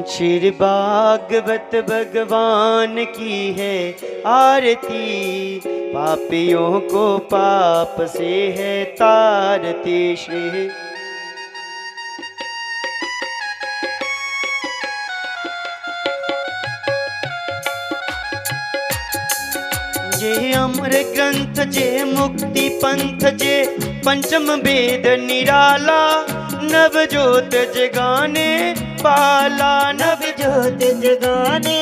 श्री भागवत भगवान की है आरती, पापियों को पाप से है तारती। श्री जे अमर ग्रंथ जे मुक्ति पंथ जे पंचम वेद निराला, नव ज्योत जगाने वाला, नव ज्योत जगाने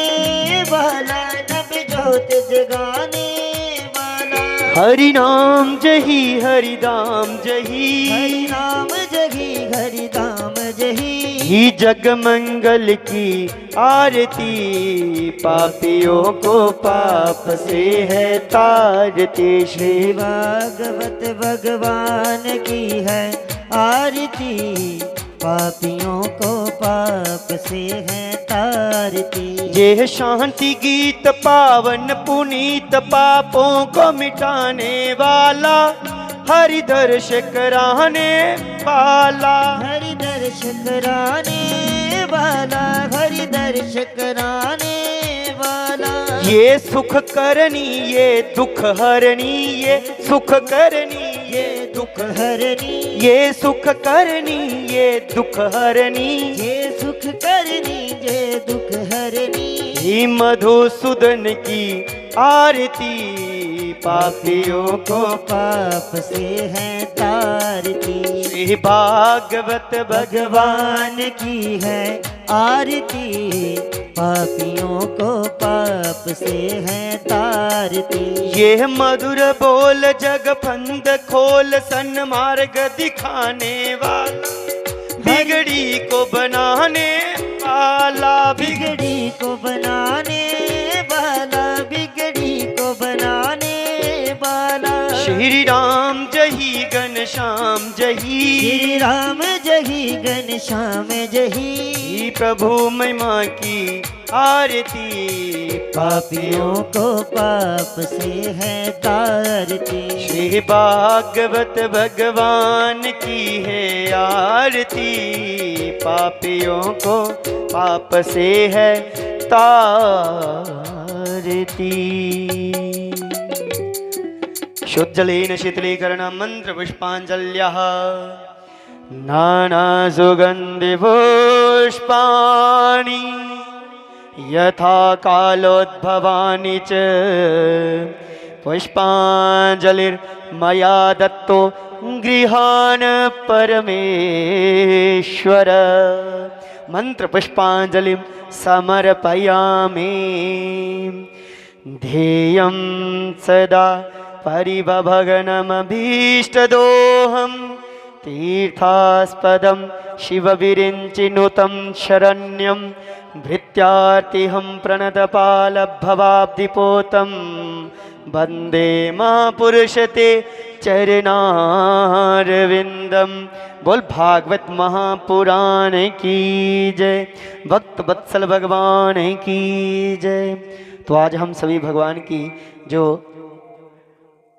वाला, नव ज्योत जगाने वाला। हरि नाम जही हरि धाम जही, हरि नाम जही हरि धाम जही। ही जग मंगल की आरती, पापियों को पाप से है तारती। श्री भागवत भगवान की है आरती, पापियों को पाप से है तारती। ये शांति गीत पावन पुनीत, पापों को मिटाने वाला, हरि दर्श कराने वाला, हरि दर्श कराने वाला, हरि दर्श कराने वाला। ये सुख करनी ये दुख हरनी, ये सुख करनी ये दुख हरनी, ये सुख करनी ये दुख हरनी, ये सुख करनी ये दुख हरनी। मधुसूदन की आरती, पापियों को पाप से है तारती। श्री भागवत भगवान की है आरती, पापियों को पाप से है तारती। ये मधुर बोल जग फंद खोल, सन्मार्ग दिखाने वाला, बिगड़ी को बनाने वाला, बिगड़ी को बनाने वाला, बिगड़ी को बनाने वाला। श्री राम जही घनश्याम जही, श्री राम जही घनश्याम जही। प्रभु महिमा की आरती, पापियों को पाप से है तारती। श्री भागवत भगवान की है आरती, पापियों को पाप से है तारती। शुद्धजलेन शीतलीकरण मंत्र पुष्पांजल्यः, नाना सुगंधि पुष्पाणि यथा कालोद्भवानि च, पुष्पांजलिर्मया दत्तो गृहान परमेश्वर। मंत्र पुष्पांजलिं समर्पयामि, ध्येयं सदा परिभवगनमभीष्टदोहं, तीर्थास्पदं शिवविरिञ्चिनुतं शरण्यं, भृत्यार्तिहं प्रणतपालभवाब्धिपोतं, वन्दे महापुरुषते चरणारविंदम। बोल भागवत महापुराण की जय, भक्त वत्सल भगवान की जय। तो आज हम सभी भगवान की जो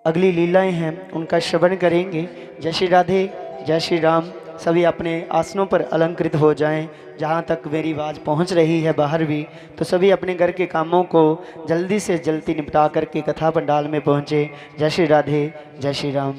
अगली लीलाएं हैं उनका श्रवण करेंगे। जय श्री राधे, जय श्री राम। सभी अपने आसनों पर अलंकृत हो जाएं। जहाँ तक मेरी आवाज़ पहुँच रही है बाहर भी, तो सभी अपने घर के कामों को जल्दी से जल्दी निपटा करके कथा पंडाल में पहुँचे। जय श्री राधे, जय श्री राम।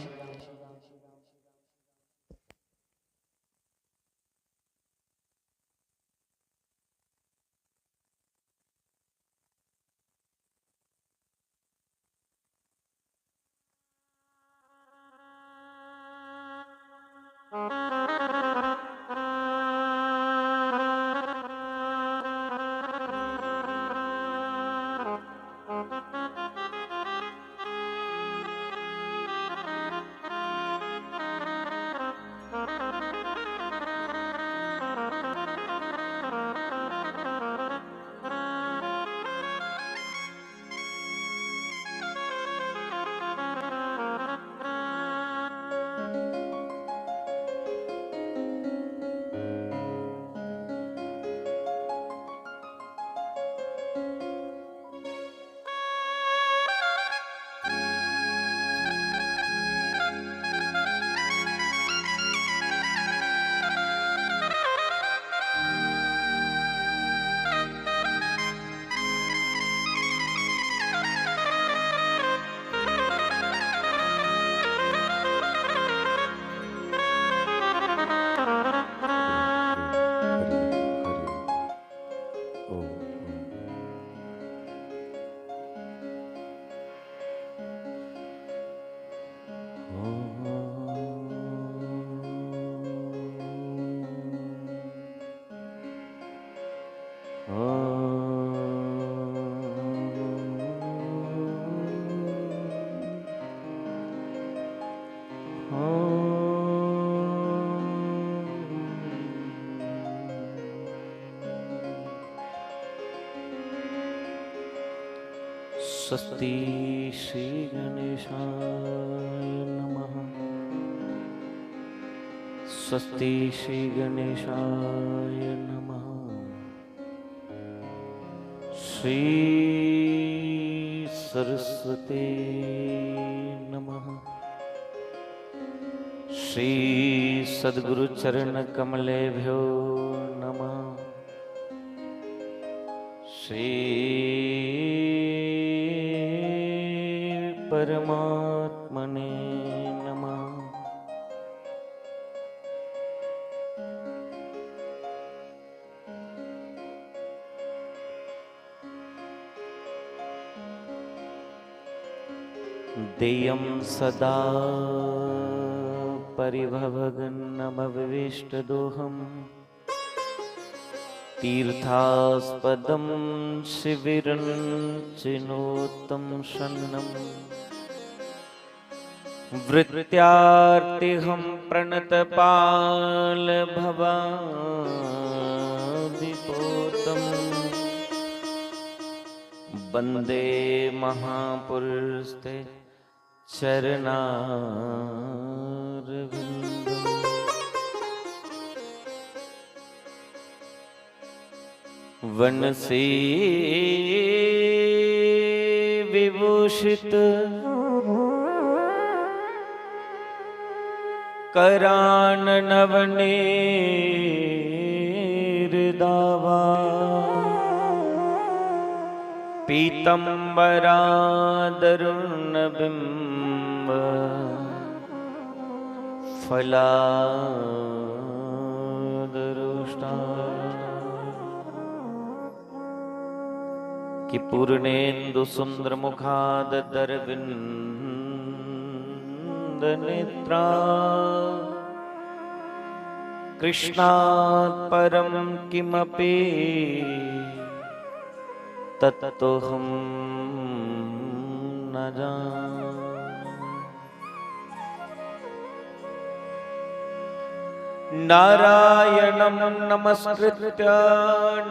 स्वस्ति श्री गणेशाय नमः। स्वस्ति श्री गणेशाय नमः। श्री सरस्वती नमः। श्री सद्गुरु चरण कमलेभ्यो नमः। श्री परमात्मने नमः। देयं सदा परिभवगन्नमविष्टदोहम् तीर्थास्पदं शिविरं चिनोत्तं शन्नम् वृत्त्यार्तिहं प्रणतपालभवादिपोतम् वन्दे महापुरुषते चरणारविन्दम्। वनसे विभूषित कराननवनीर्दावा पीतम्बरादरुणबिम्ब फलादरुष्टा कि पूर्णेन्दु सुंदर मुखादरविंद नेत्रा कृष्णात् परं किमपि तत्तोऽहं न जाने। नारायणं नमस्कृत्य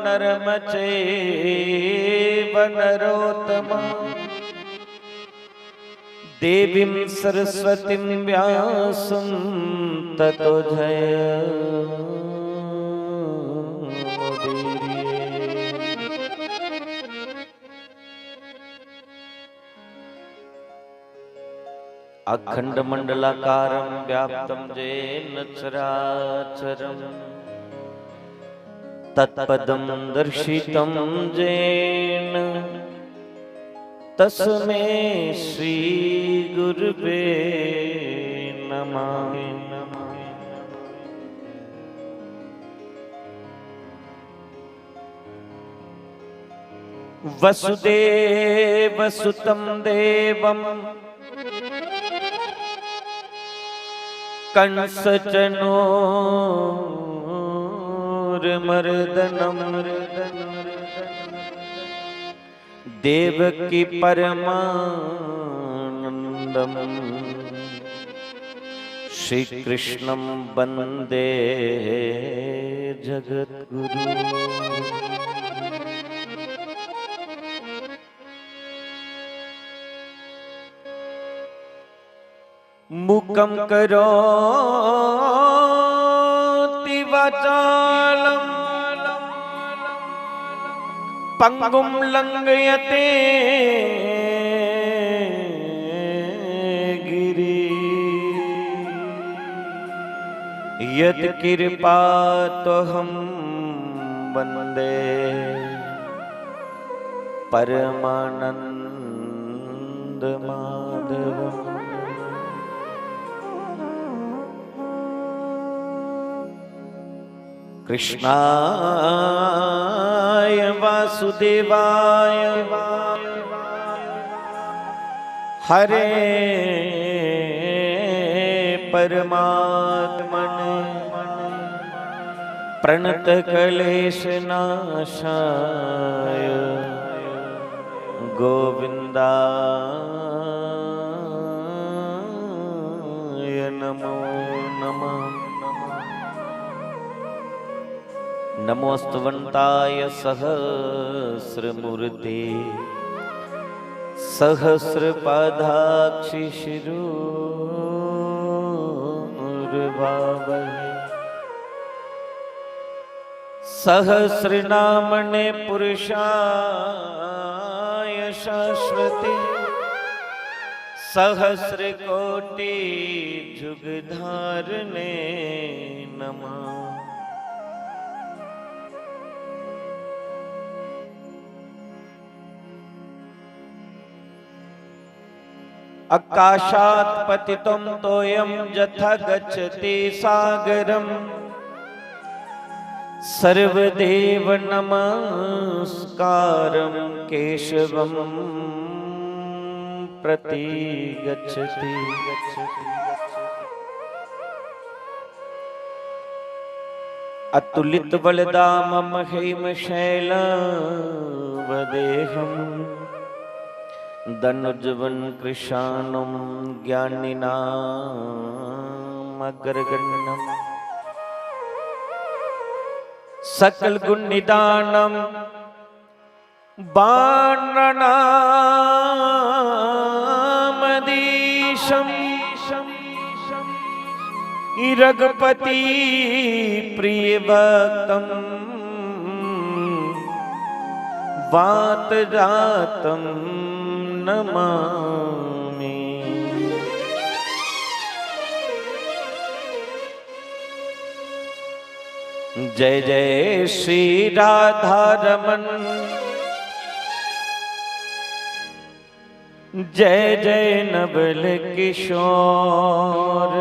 नरं चैव नरोत्तमं देवीं सरस्वतीं व्यासं ततो जयमुदीरये। अखंडमंडलाकारं व्याप्तं येन चराचरं तत्पदं दर्शितं येन तस्मै श्री गुरुवे नमः। वसुदेवसुतं देवं कंसचनोर्मर्दनम् देवकी परमानन्दम् श्री कृष्णं वन्दे जगद्गुरु। मुखं करोति वाचालं पंगुं लंघयते गिरि यत्कृपातोऽहं वन्दे परमानन्दमाधवम्। कृष्णाय वासुदेवाय हरे परमात्मने प्रणतक्लेशनाशाय गोविन्दाय नमो नमः। नमोस्तवन्ताय सहस्रमूर्ते सहस्रपादाक्षिशिरोर्भावहे सहस्रनामने पुरुषाय शाश्वते सहस्रकोटि जुगधारणे नमः। आकाशात् पतितं तोयं यथा गच्छति सागरम् सर्वदेव नमस्कारं केशवं प्रति गच्छति। अतुलित बलदामं हेमशैलवदेहम् धनुजवन कृशानं ज्ञानिनामग्रगण्यम् सकल गुण निदानम बाणनामदीशम रघुपति प्रिय भक्तम वातजातम नमामि। जय जय श्री राधा रमन जय जय नवल किशोर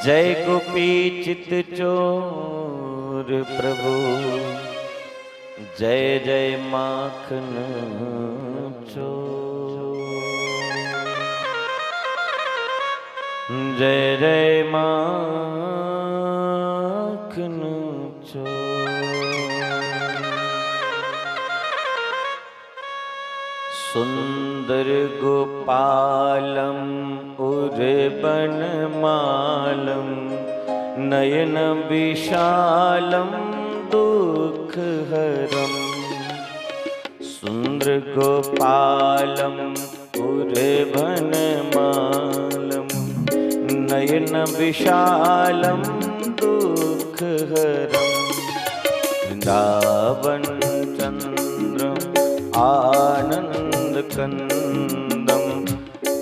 जय गोपी चित चोर प्रभु जय जय माखन चोर जय जय माखन चोर। सुंदर गोपालम उर्बनमालम नयन विशालम दुःखहरम् सुंदर गोपालम उर्बनमालम नयन विशालम दुःखहरम् वृंदावन चंद्रम आनंदकंदम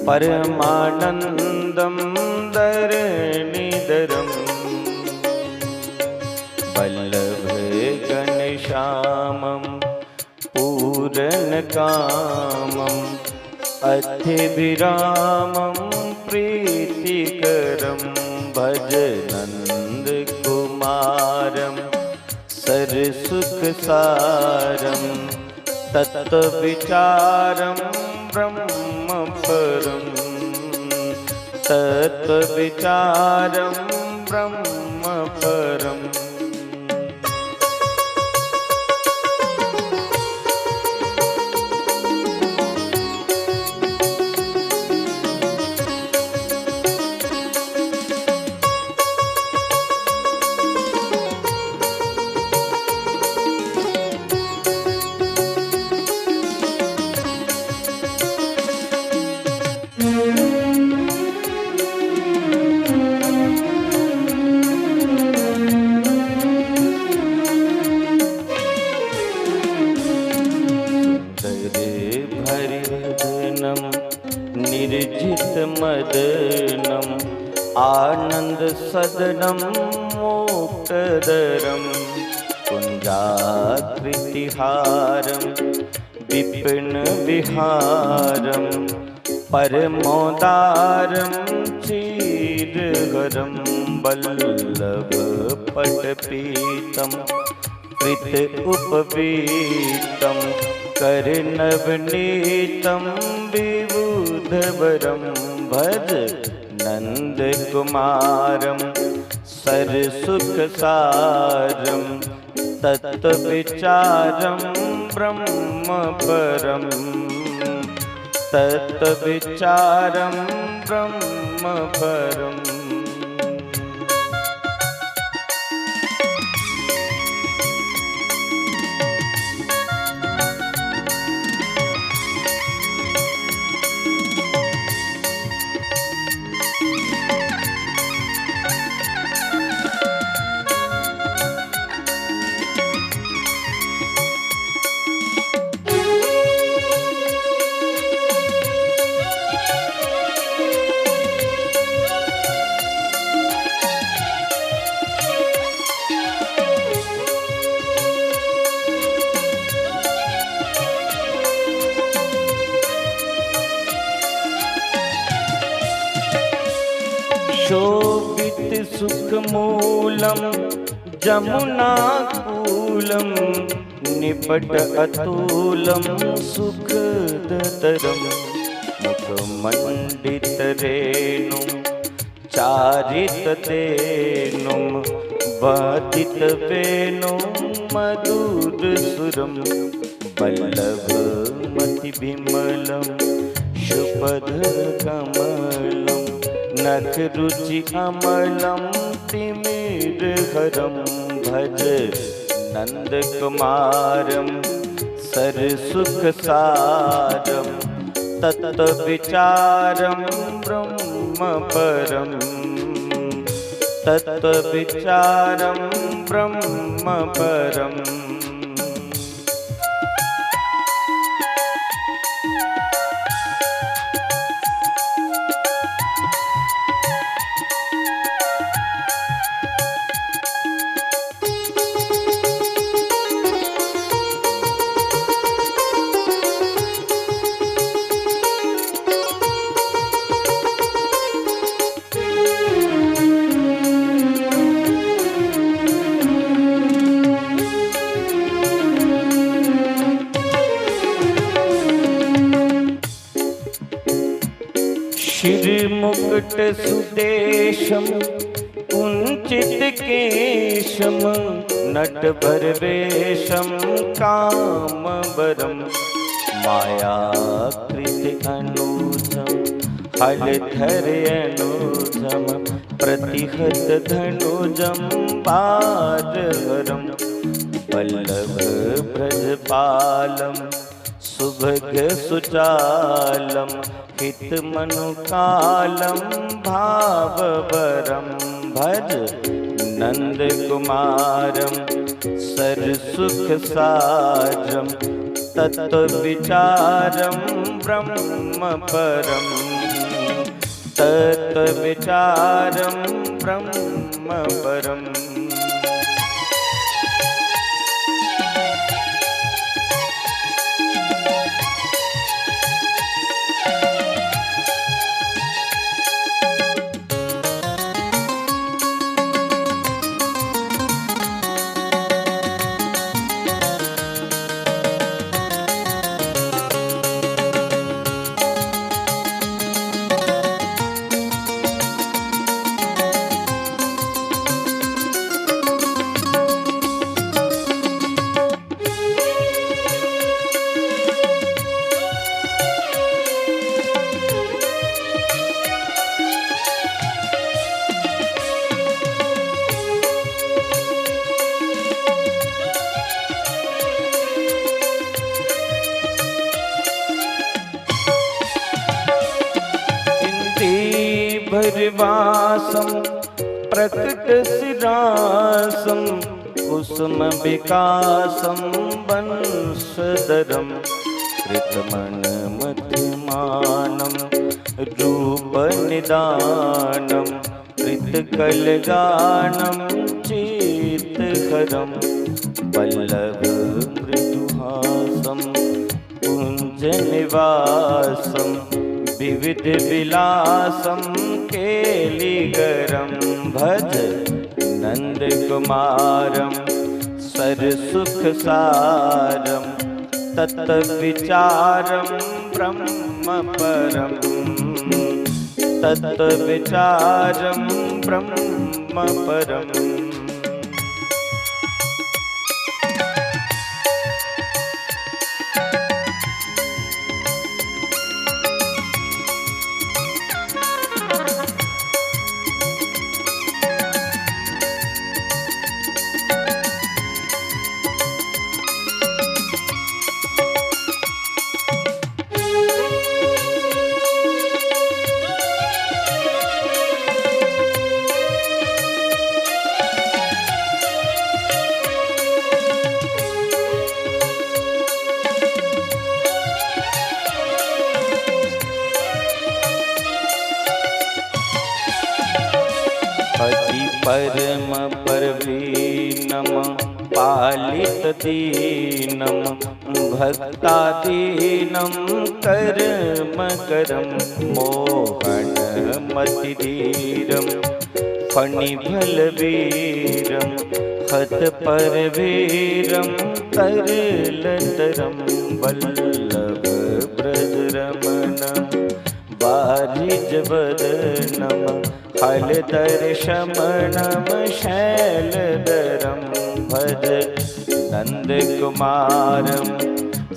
परमानंदम धरणीधरम् वल्लभ घनश्यामं पूरणकामं अध्यभिरामं प्रीतिकरं भज नन्दकुमारं सरसुखसारं तत्त्वविचारं ब्रह्मपरं तत्विचारं ब्रह्म परम्। निर्जितमदनं आनन्दसदनं मोक्षदरं कुञ्जाकृतिहारं विपिनविहारं परमोदारं चीरहरं वल्लभपटपीतं कृत उपवीतं करनवनीतं विबुधवरं भज नन्दकुमारं सरसुखसारं तत्त्वविचारं ब्रह्म परं तत्त्वविचारं ब्रह्म परम्। शोभित सुखमूलं जमुनाकूलं निपट अतुलं सुखदतरं मुखमण्डितरेणुं चारिततेनुं वादितवेणुं मधुरसुरं वल्लभमतिविमलं शुभधरकमलं नखरुचि अमलं तिमिरहरं भज नन्दकुमारं सरसुखसारं तत्त्वविचारं ब्रह्म परं तत्त्वविचारं ब्रह्म परम्। शिरमुकुट सुदेशं कुञ्चित केशं नटभरवेशं कामवरं मायाकृत अनुजं हलधरयनुजं प्रतिहत धनुजं पारहरं वल्लभ ब्रजपालं सुभग सुचालं हितमनुकालं भाववरं भज नन्दकुमारं सरसुखसारं तत्त्वविचारं ब्रह्म परं तत्त्वविचारं ब्रह्म परम्। निवासं प्रकटशिरासं कुसुमविकासं वंशधरं कृतमनमथिमानं रूपनिदानं कृतकलगानं चेतहरं वल्लभमृदुहासं कुञ्जनिवासं विविधविलासं केलिगरं भज नन्दकुमारं सरसुखसारं तत्विचारं ब्रह्मपरं तत्विचारं ब्रह्मपरम् परम परवीनम पालितदीनं भक्तादीनं कर्मकरं मोहनमतिधीरं फणिभलवीरं हतपरवीरं तरलतरं वल्लभब्रजरमणं वारिजवदनं हलदर्शमणं शैलधरं भज नन्दकुमारं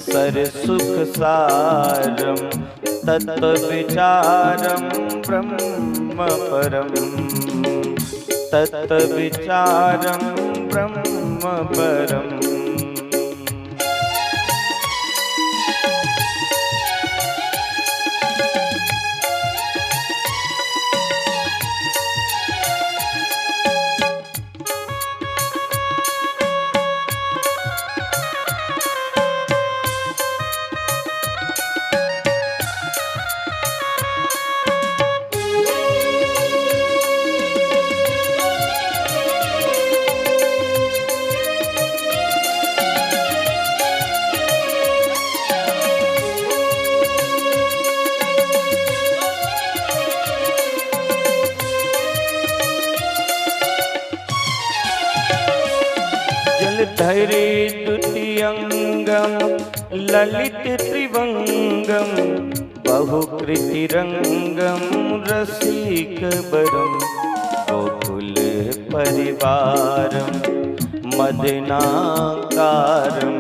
सरसुखसारं तत्त्वविचारं ब्रह्मपरं तत्त्वविचारं ब्रह्मपरम् धरे द्वितीयंगं ललित त्रिवंगं बहुकृतिरंगं रसिकबरं गोकुल परिवारं मदनाकारं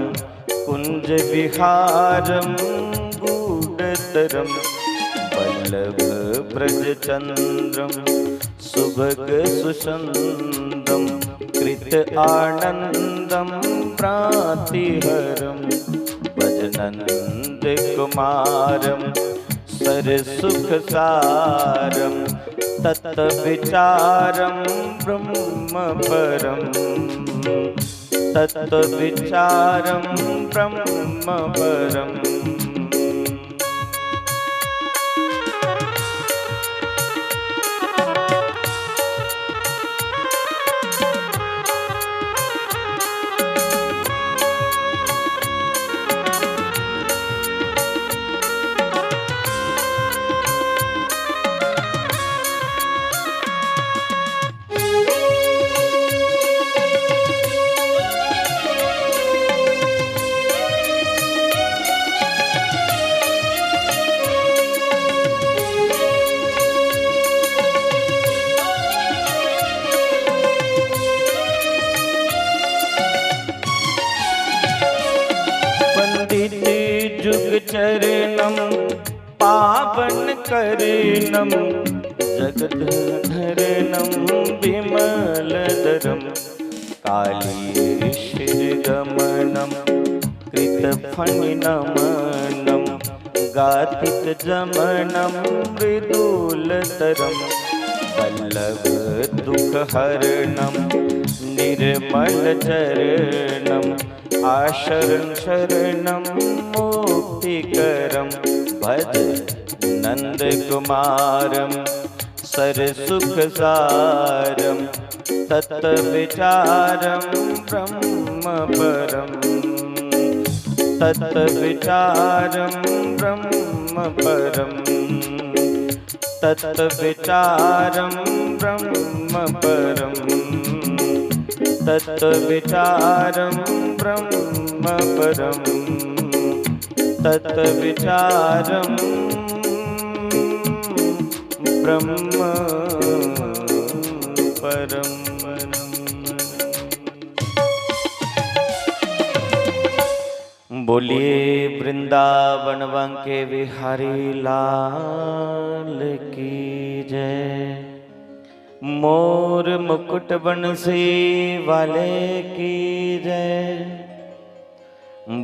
कुंजविहारं गूढ़तरं वल्लभ ब्रजचंद्रं सुभग सुसंदं कृत आनंदं प्रातिहरं भजनन्दकुमारं सरसुखसारं तत्त्वविचारं ब्रह्मपरं तत्त्वविचारं ब्रह्मपरम् चरणं पावन करणं जगद्धरणं विमलधरं कालीशिरगमनं कृतफणिनमनं गाथितजमनं मृदुलतरं वल्लभ दुख हरणम निर्मल चरणम आशरण शरणम मुक्तिकरम भज नंद कुमारम सरसुख सारम तत विचारम ब्रह्म परम तत विचारम ब्रह्म परम तत विचारम ब्रह्म परम तत विचारम ब्रह्म परम तत विचारम ब्रह्म परम। बोलिए वृंदावन के बिहारी लाल की जय। मोर मुकुट बंसी वाले की जय।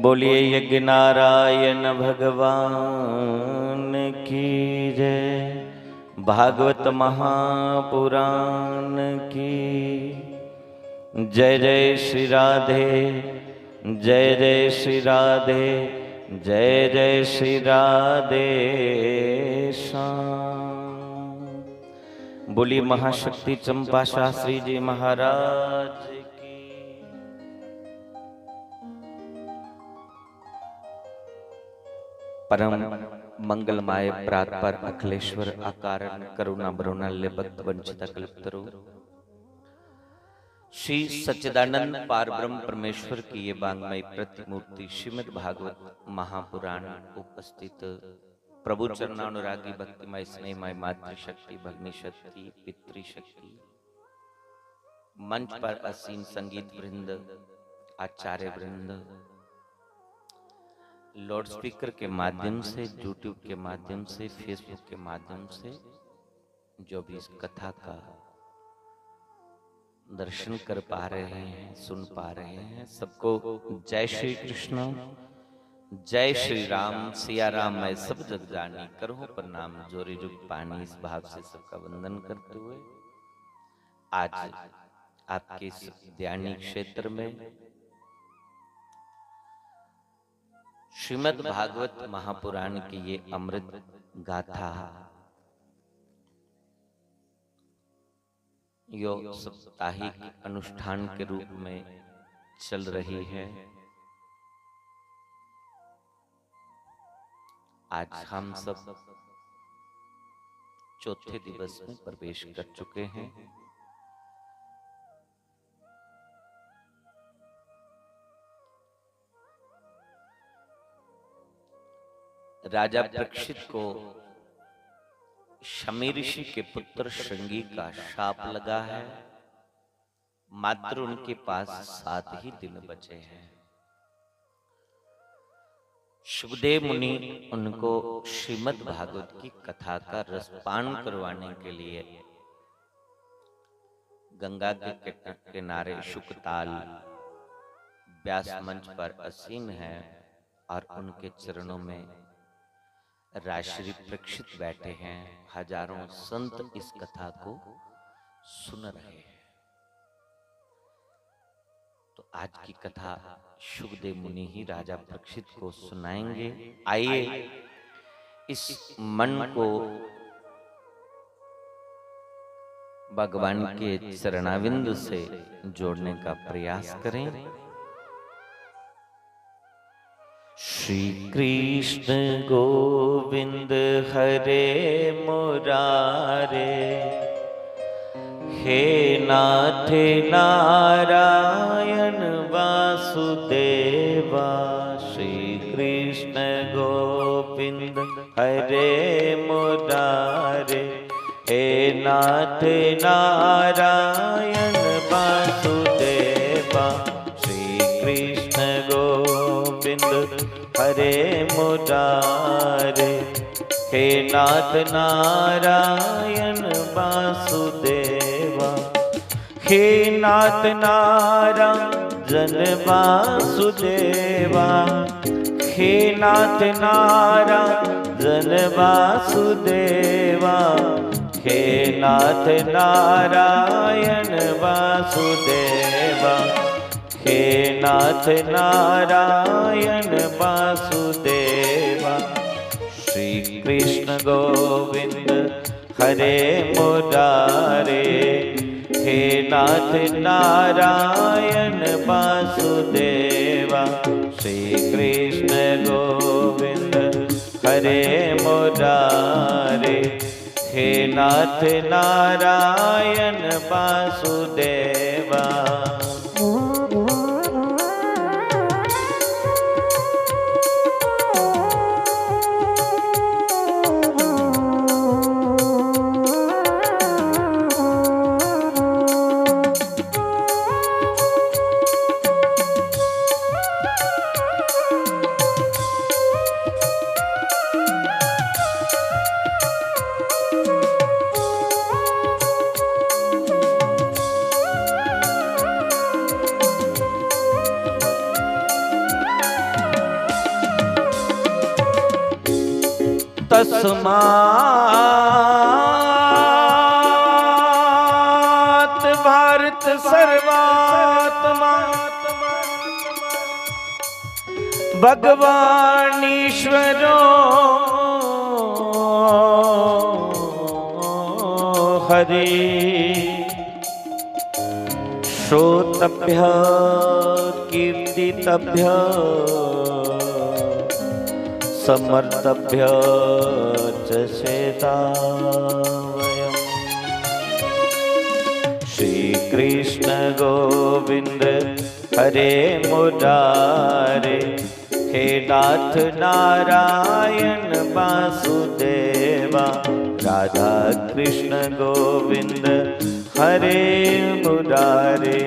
बोलिए यज्ञ नारायण भगवान की जय। भागवत महापुराण की जय। जय श्री राधे जय जय श्री राधे जय जय श्री राधे श्याम। बोली महाशक्ति चंपा शास्त्री जी महाराज की। परम मंगलमय प्रातपर अखिलेश्वर आकारण करुणा बरुणाल्य भक्त वंचित कल्पतरु श्री सच्चिदानंद पारब्रह्म परमेश्वर की ये वांग्मय प्रतिमूर्ति श्रीमद् भागवत महापुराण उपस्थित प्रभु चरणानुरागी भक्तिमय स्नेहमय मातृशक्ति भगनी शक्ति पितृशक्ति मंच पर असीम संगीत वृंद आचार्य वृंद लाउड स्पीकर के माध्यम से यूट्यूब के माध्यम से फेसबुक के माध्यम से जो भी इस कथा का दर्शन कर पा रहे हैं सुन पा रहे हैं सबको जय श्री कृष्ण जय श्री राम सिया राम मैं सब जग जानी करो प्रणाम जोरी जुग पानी इस भाव से सबका वंदन करते हुए आज आपके इस ध्यानी क्षेत्र में श्रीमद् भागवत महापुराण की ये अमृत गाथा यो साप्ताहिक अनुष्ठान के रूप में चल रही है। आज हम सब चौथे दिवस में प्रवेश कर चुके हैं। राजा परीक्षित को शमी ऋषि के पुत्र श्रृंगी का शाप लगा है। मात्र उनके पास 7 ही दिन बचे हैं। सुखदेव मुनि उनको श्रीमद् भागवत की कथा का रसपान करवाने के लिए गंगा के किनारे शुकताल व्यास मंच पर आसीन है और उनके चरणों में राजश्री परीक्षित बैठे हैं। हजारों संत इस कथा को सुन रहे हैं। तो आज की कथा सुखदेव मुनि ही राजा परीक्षित को सुनाएंगे। आइए इस मन को भगवान के चरणाविंद से जोड़ने का प्रयास करें। श्री कृष्ण गोविंद हरे मुरारे हे नाथ नारायण वासुदेवा। श्री कृष्ण गोविंद हरे मुरारे हे नाथ नारायण वासुदेवा। श्री कृष्ण गोविंद हरे मुरारे हे नाथ नारायण वासुदेवा। हे नाथ नारायण वासुदेवा। हे नाथ नारायण वासुदेवा। हे नाथ नारायण वासुदेवा, हे नाथ नारायण वासुदेवा। श्री कृष्ण गोविंद हरे मुरारे, हे नाथ नारायण वासुदेवा। श्री कृष्ण गोविंद हरे मुरारे, हे नाथ नारायण वासुदेवा। तस्मात् भारत सर्वात्मा भगवान ईश्वरो हरि। श्रोतभ्य कीर्तितभ्य समर्थभ्य च सेतावयम्। श्री कृष्ण गोविंद हरे मुरारे, हे नाथ नारायण वासुदेवा। राधा कृष्ण गोविंद हरे मुरारे,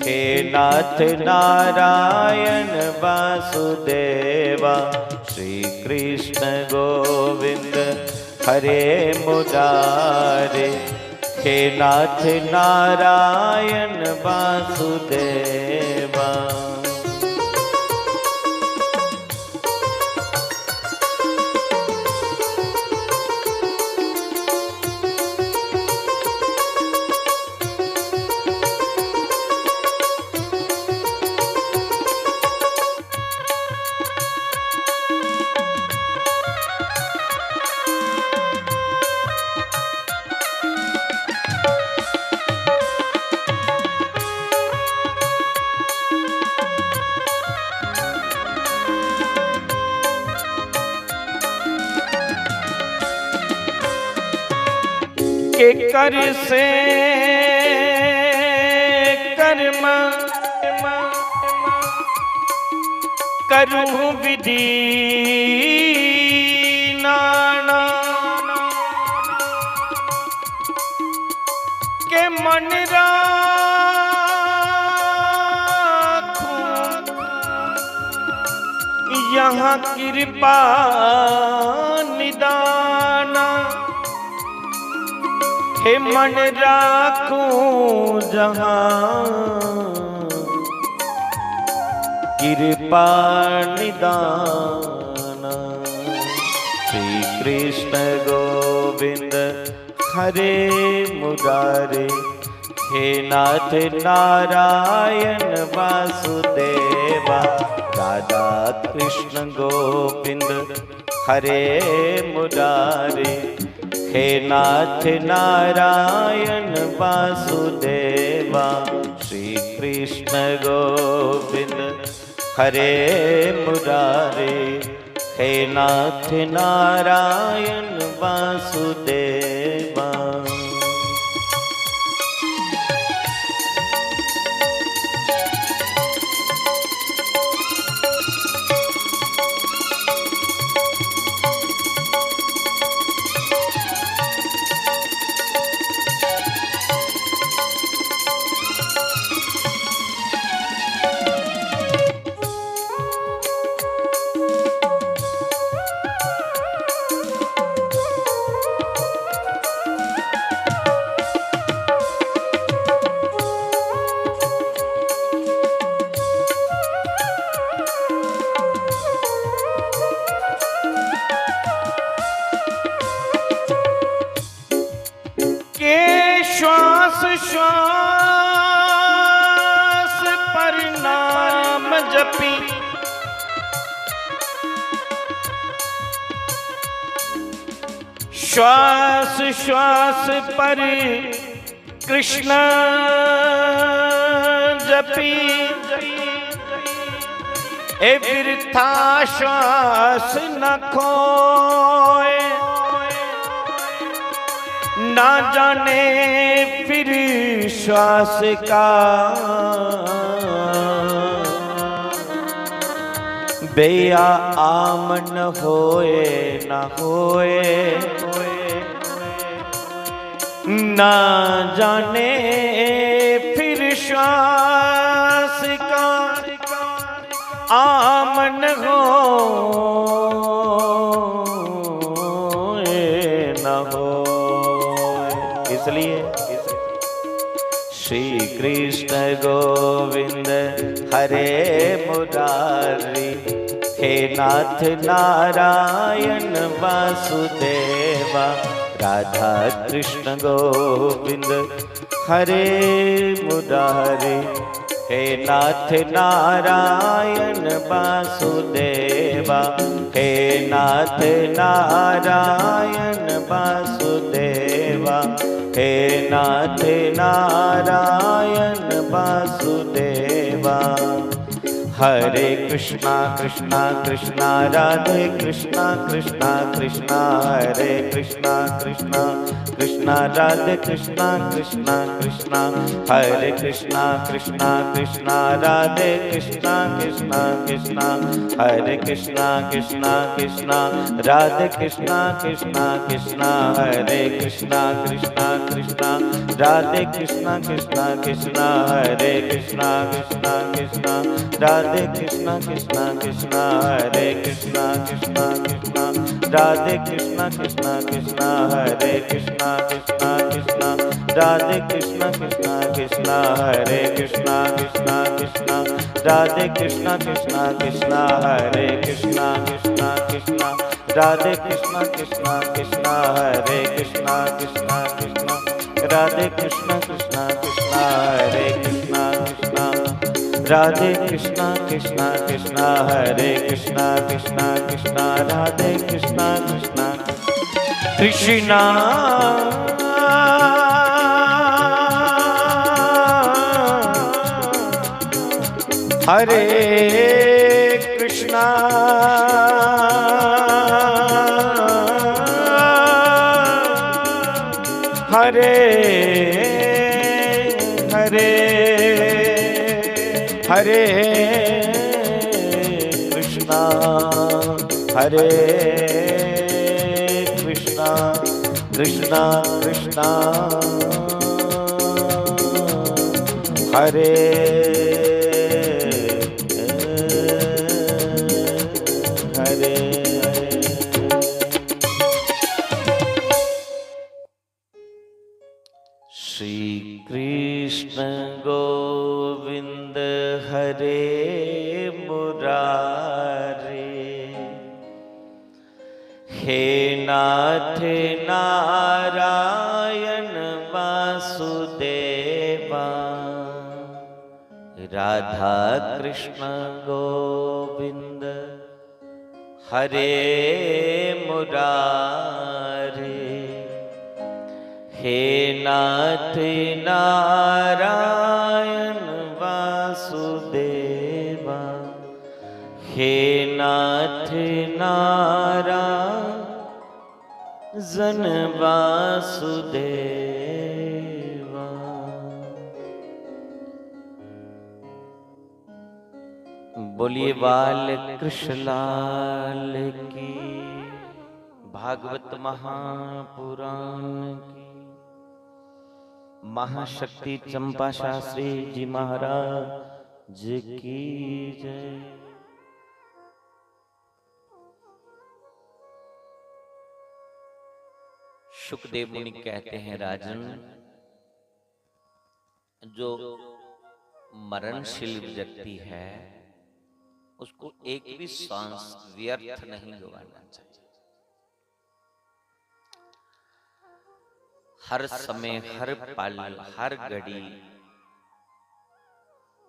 हे नाथ नारायण वासुदेवा। श्री कृष्ण गोविंद हरे मुरारे, हे नाथ नारायण वासुदेवा। के कर से कर्म करूं विधि नाना, के मन राखूं यहाँ कृपा निदाना। हे मन राखूं जहाँ कृपा निदाना। श्री कृष्ण गोविंद हरे मुरारे, हे नाथ नारायण वासुदेवा। राधा कृष्ण गोविंद हरे मुरारे, हे नाथ नारायण वासुदेवा। श्री कृष्ण गोविंद हरे मुरारे, हे नाथ नारायण वासुदेवा। जपी श्वास श्वास पर कृष्ण जपी ए बिरथा श्वास न खोए ना जाने फिर श्वास का बेया आमन होए न होए ना जाने फिर श्वास का आमन होए न होए। इसलिए श्री कृष्ण गोविंद हरे मुरारी हे नाथ नारायण वासुदेवा राधा कृष्ण गोविंद हरे मुरारी हे नाथ नारायण वासुदेवा हे नाथ नारायण वासुदेवा हे नाथ नारायण वासुदेवा। हरे कृष्णा कृष्णा कृष्णा राधे कृष्णा कृष्णा कृष्णा हरे कृष्णा कृष्णा कृष्णा राधे कृष्णा कृष्णा कृष्णा हरे कृष्णा कृष्णा कृष्णा राधे कृष्णा कृष्णा कृष्णा हरे कृष्णा कृष्णा कृष्णा राधे कृष्णा कृष्णा कृष्णा हरे कृष्णा कृष्णा कृष्णा राधे कृष्णा कृष्णा कृष्णा हरे कृष्णा कृष्णा कृष्णा राधे कृष्णा कृष्णा कृष्णा हरे कृष्णा कृष्णा कृष्णा राधे कृष्णा कृष्णा कृष्णा हरे कृष्णा कृष्णा कृष्णा राधे कृष्णा कृष्णा कृष्णा हरे कृष्णा कृष्णा कृष्णा राधे कृष्णा कृष्णा कृष्णा हरे कृष्णा कृष्णा कृष्णा राधे कृष्णा कृष्णा कृष्णा हरे कृष्णा कृष्णा कृष्णा राधे कृष्णा कृष्णा कृष्णा हरे कृष्णा कृष्णा राधे कृष्णा कृष्णा कृष्णा हरे कृष्णा कृष्णा कृष्णा राधे कृष्णा कृष्णा कृष्णा हरे कृष्णा हरे हरे हरे कृष्णा हरे कृष्णा कृष्णा कृष्णा हरे हरे श्री कृष्ण गोविंद हरे मुरारे हे नाथ नारायण वासुदेवा राधा कृष्ण गोविंद हरे मुरारे हे नाथ नारायण वासुदेवा हे नाथ नारायण वासुदेवा। बोलिए बाल कृष्ण लाल की, भागवत महापुराण की, महाशक्ति चंपा शास्त्री जी महाराज की जय। सुखदेव मुनि कहते हैं राजन, जो मरणशील व्यक्ति है उसको एक भी सांस व्यर्थ नहीं गवाना चाहिए। हर समय, हर पल, हर घड़ी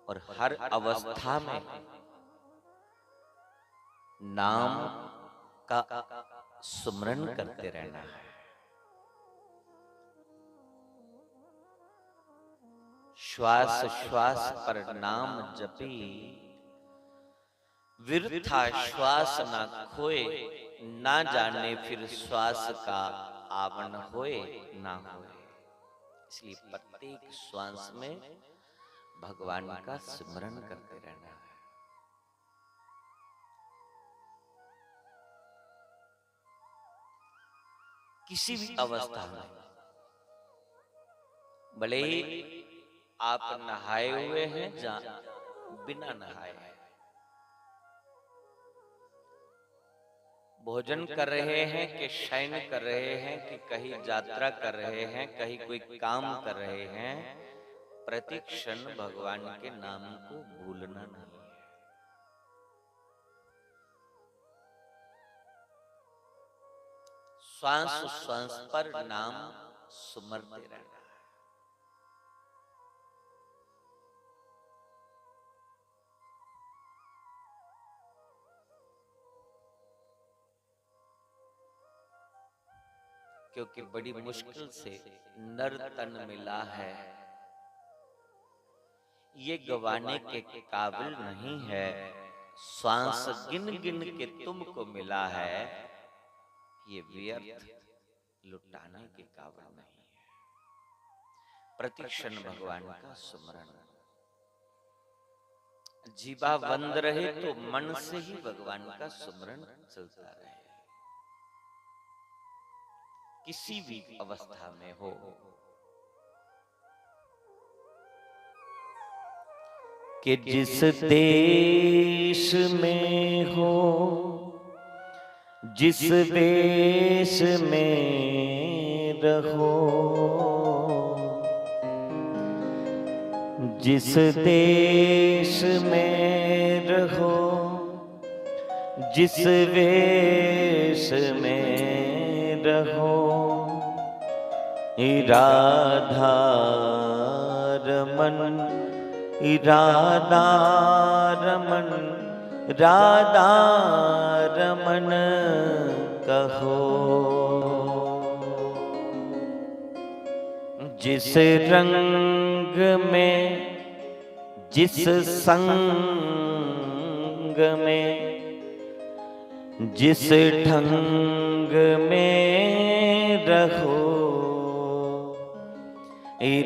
और हर अवस्था में नाम का सुमरन करते रहना है। श्वास श्वास पर नाम जपी, विरथा श्वास ना खोए, ना जाने फिर श्वास का आवन होए ना होए। इसलिए प्रत्येक श्वास में भगवान का स्मरण करते रहना है। किसी भी अवस्था में, भले ही आप नहाए हुए हैं या बिना नहाए हैं, भोजन कर रहे हैं कि शयन कर रहे हैं कि कहीं यात्रा कर रहे हैं, कहीं कोई काम कर रहे हैं, प्रतिक्षण भगवान के नाम को भूलना नहीं है। श्वास श्वास पर नाम सुमरते रहना है। क्योंकि बड़ी मुश्किल से नर तन मिला है, ये गवाने के काबिल नहीं है। श्वास गिन गिन के तुमको मिला है, ये व्यर्थ लुटाने के काबिल नहीं है। प्रतिक्षण भगवान का सुमरण, जीवा बंद रहे तो मन से ही भगवान का सुमरण चलता रहे, किसी भी अवस्था में हो। कि जिस देश में हो, जिस देश में रहो, जिस देश में रहो, जिस वेश में रहो, राधा रमन, राधा रमन, राधा रमन कहो। जिस रंग में, जिस संग में, जिस ढंग में रहो,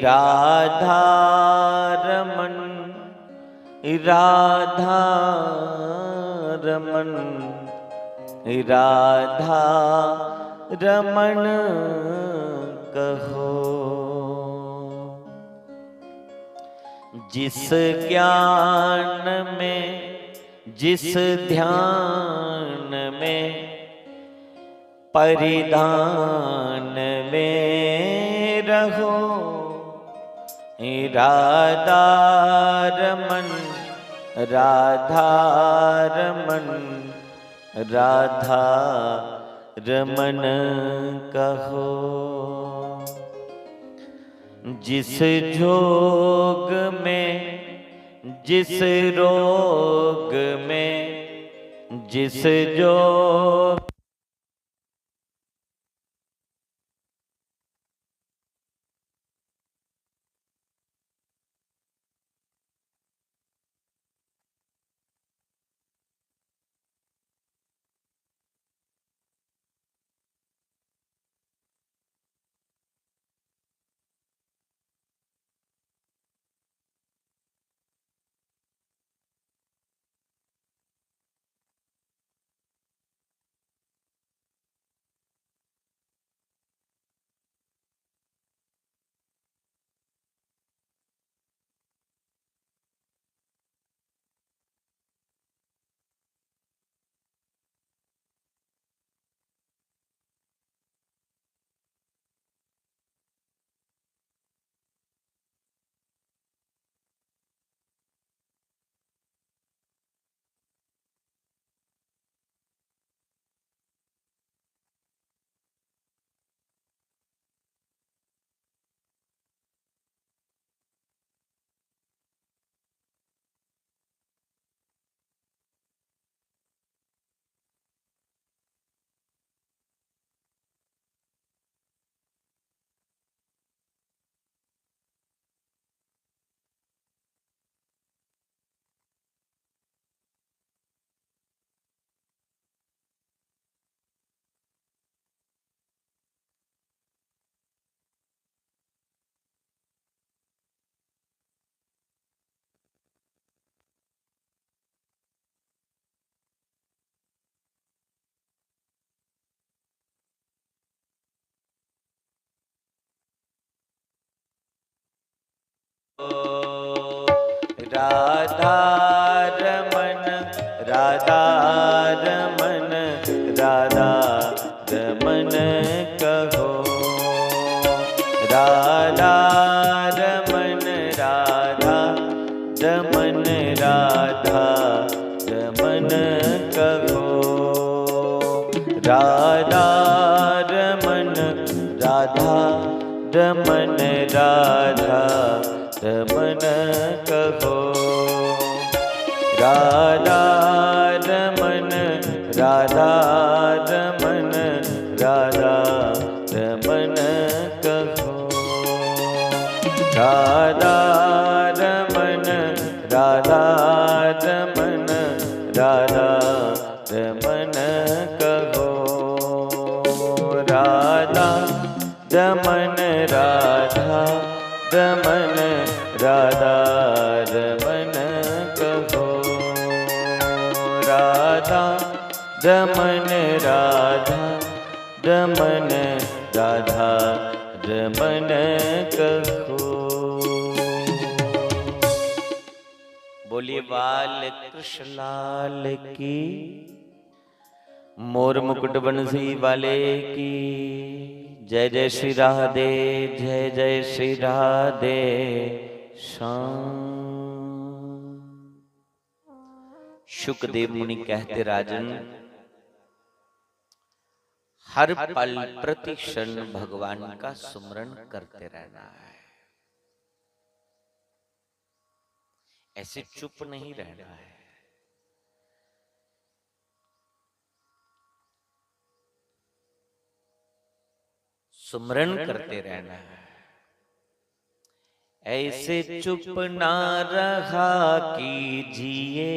राधा रमन, राधा रमन, राधा रमन कहो। जिस ज्ञान में, जिस ध्यान में, परिधान में रहो, राधा रमन, राधा रमन, राधा रमन कहो। जिस जोग में, जिस रोग में, जिस जोग राधा रमन राधा रमन राधा रमन कहो, राधा रमन राधा रमन राधा रमन कहो, राधा रमन राधा रमन राधा रमन कहो, राधा रमन राधा रमन राधा रमन कहो, राधा रमन राधा रमन राधा रमन कहो, राधा रमन राधा रमन राधा रमन कहो, राधा रमन राधा रमन राधा रमन कहो। बोलिए बाल कृष्ण लाल की, मोर मुकुट बंसी वाले की जय। जय श्री राधे, जय जय श्री राधे श्याम। शुकदेव मुनि कहते राजन, हर पल प्रति क्षण भगवान का सुमरण करते रहना है, ऐसे चुप नहीं रहना है। सुमरण करते रहना है। ऐसे चुप ना रहा कीजिए,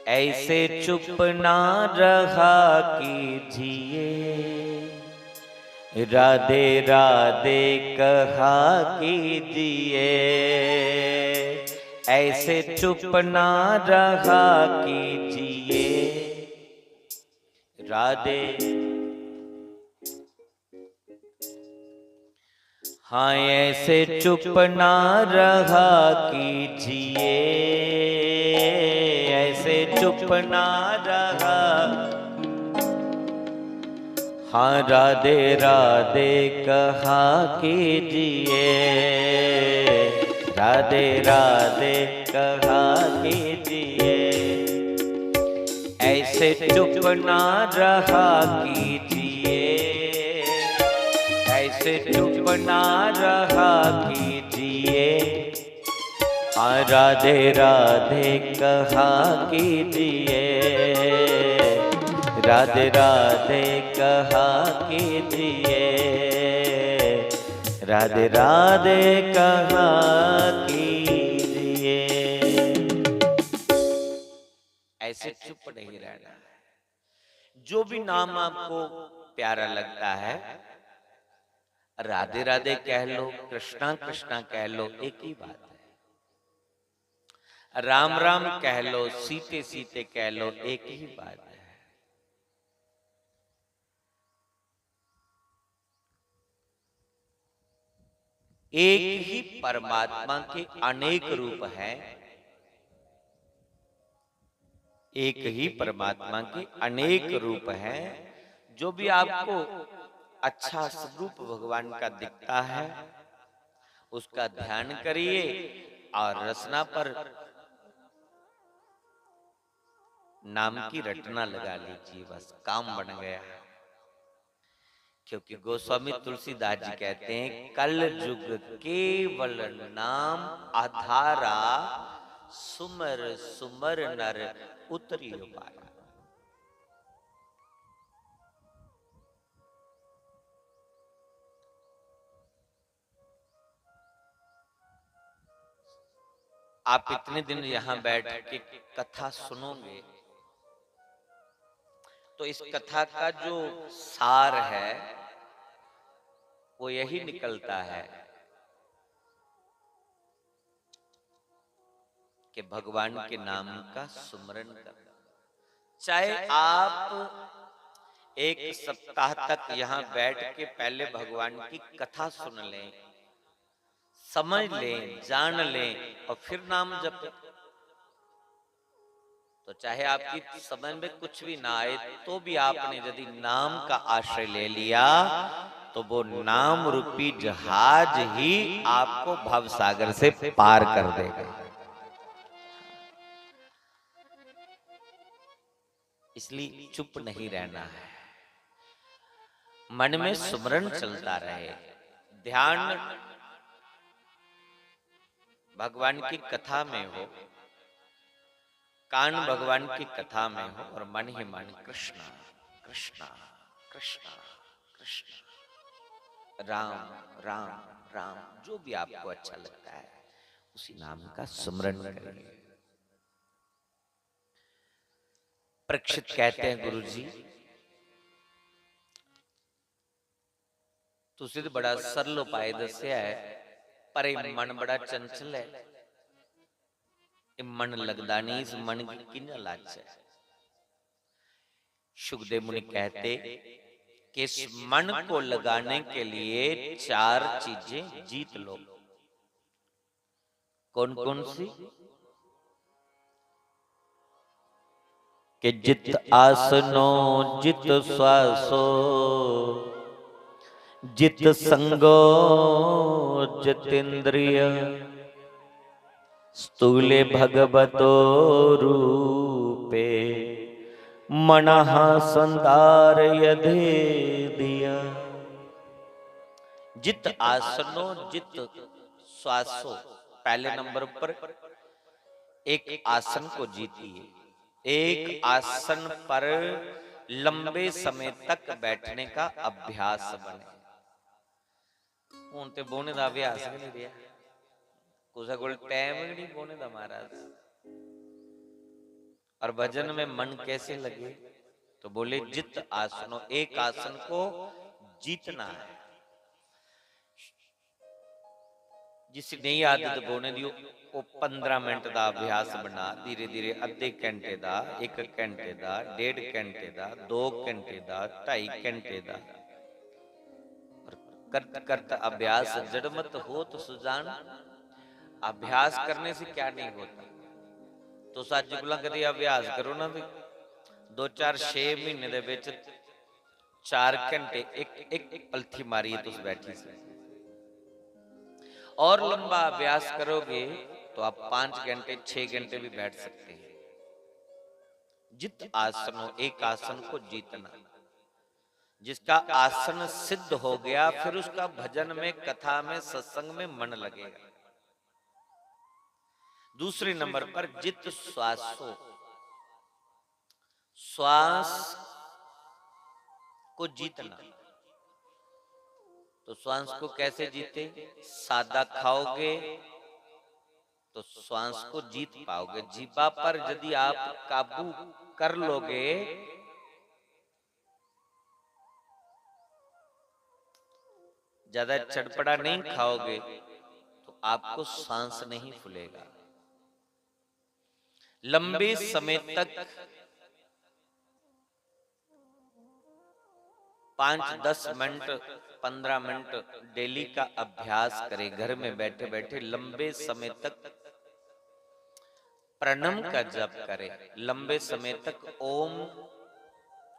ऐसे चुप ना रहा कीजिए, राधे राधे कहा कीजिए, ऐसे चुप ना रहा कीजिए, राधे। हाँ ऐसे चुप ना रहा कीजिए, ऐसे चुप ना रहा। हाँ राधे राधे कहा कीजिए, राधे राधे कहा कीजिए, ऐसे चुप ना रहा कीजिए, ऐसे चुप ना रहा कीजिए, हाँ राधे राधे कहा कीजिए, राधे राधे कहा कीजिए, राधे राधे कहा कीजिए। ऐसे चुप नहीं रहना है। जो भी नाम आपको प्यारा लगता है, राधे राधे कह लो, कृष्णा कृष्णा कह लो, एक ही बात है। राम राम कह लो, सीते सीते कह लो, एक ही बात है। एक ही परमात्मा के अनेक रूप हैं, एक ही परमात्मा के अनेक रूप हैं। जो भी आपको अच्छा स्वरूप भगवान का दिखता है, उसका ध्यान करिए और रचना पर नाम की रटना लगा लीजिए, बस काम बन गया। क्योंकि गोस्वामी तुलसीदास जी कहते हैं, कल युग केवल नाम आधारा, सुमर सुमर नर उतरी पारा। आप इतने दिन यहां बैठ के कथा सुनोगे तो इस कथा का जो सार है वो यही निकलता है कि भगवान के नाम का सुमरन करना। चाहे आप एक सप्ताह तक यहां बैठ के पहले भगवान की कथा सुन लें, समझ लें, जान लें और फिर नाम जपें। तो चाहे आपकी समझ में कुछ भी ना आए तो भी आपने यदि नाम का आश्रय ले लिया तो वो नाम रूपी जहाज ही आपको भवसागर से पार कर देगा। इसलिए चुप नहीं रहना है, मन में सुमरन चलता रहे, ध्यान भगवान की कथा में हो, कान भगवान की कथा में हो और मन ही मन कृष्णा कृष्णा कृष्णा कृष्णा, राम राम राम, जो भी आपको अच्छा लगता है उसी नाम का सुमरन करिए। परीक्षित कहते हैं गुरु जी तुसी तो बड़ा सरल उपाय दस्या है, पर ये मन बड़ा चंचल है, ये मन लगदा नहीं, इस मन की किन्ना लाज है। सुखदेव मुनि कहते कि इस मन को लगाने के लिए 4 चीजें जीत लो। कौन कौन सी? कि जित आसनो, जित श्वासो, जित संगो, जितेंद्रिय, स्थूले भगवतो रूपे, मनः संदार यधे दिया। जित आसनो, जित श्वासो, पहले नंबर पर एक आसन को जीतिए। एक आसन पर लंबे समय तक बैठने का अभ्यास बने। ਹੁਣ ਤੇ ਬੋਹਣੇ ਦਾ ਅਭਿਆਸ ਵੀ ਨਹੀਂ ਰਿਹਾ, ਕਿਸੇ ਕੋਲ टाइम ही नहीं बोने का महाराज। और भजन में मन कैसे लगे? तो बोले जित आसनो, एक आसन को जीतना है। जिस नई आदत बोने दी वो 15 मिनट का अभ्यास बना, धीरे धीरे अद्धे घंटे का, 1 घंटे का, 1.5 घंटे का, 2 घंटे का, 2.5 घंटे का, करता करता अभ्यास जड़मत हो तो सुजान। अभ्यास करने से क्या नहीं होता, तो सच गुला कभी अभ्यास करो ना, 2-4-6 महीने दे विच 4 घंटे एक पलथी मारिए तुस बैठी से, और लंबा अभ्यास करोगे तो आप 5 घंटे 6 घंटे भी बैठ सकते हैं। जित आसनो, एक आसन को जीतना। जिसका आसन सिद्ध हो गया फिर उसका भजन में, कथा में, सत्संग में मन लगेगा। दूसरे नंबर पर जित श्वासो, श्वास को जीतना। तो श्वास को कैसे जीते? सादा खाओगे तो श्वास को जीत पाओगे। जीवा पर यदि आप काबू कर लोगे ज्यादा चटपटा नहीं खाओगे तो आपको सांस नहीं फूलेगा। लंबे समय तक 5-10 मिनट 15 मिनट डेली का अभ्यास करें। घर में बैठे बैठे लंबे समय तक प्रणम का जप करें, लंबे समय तक ओम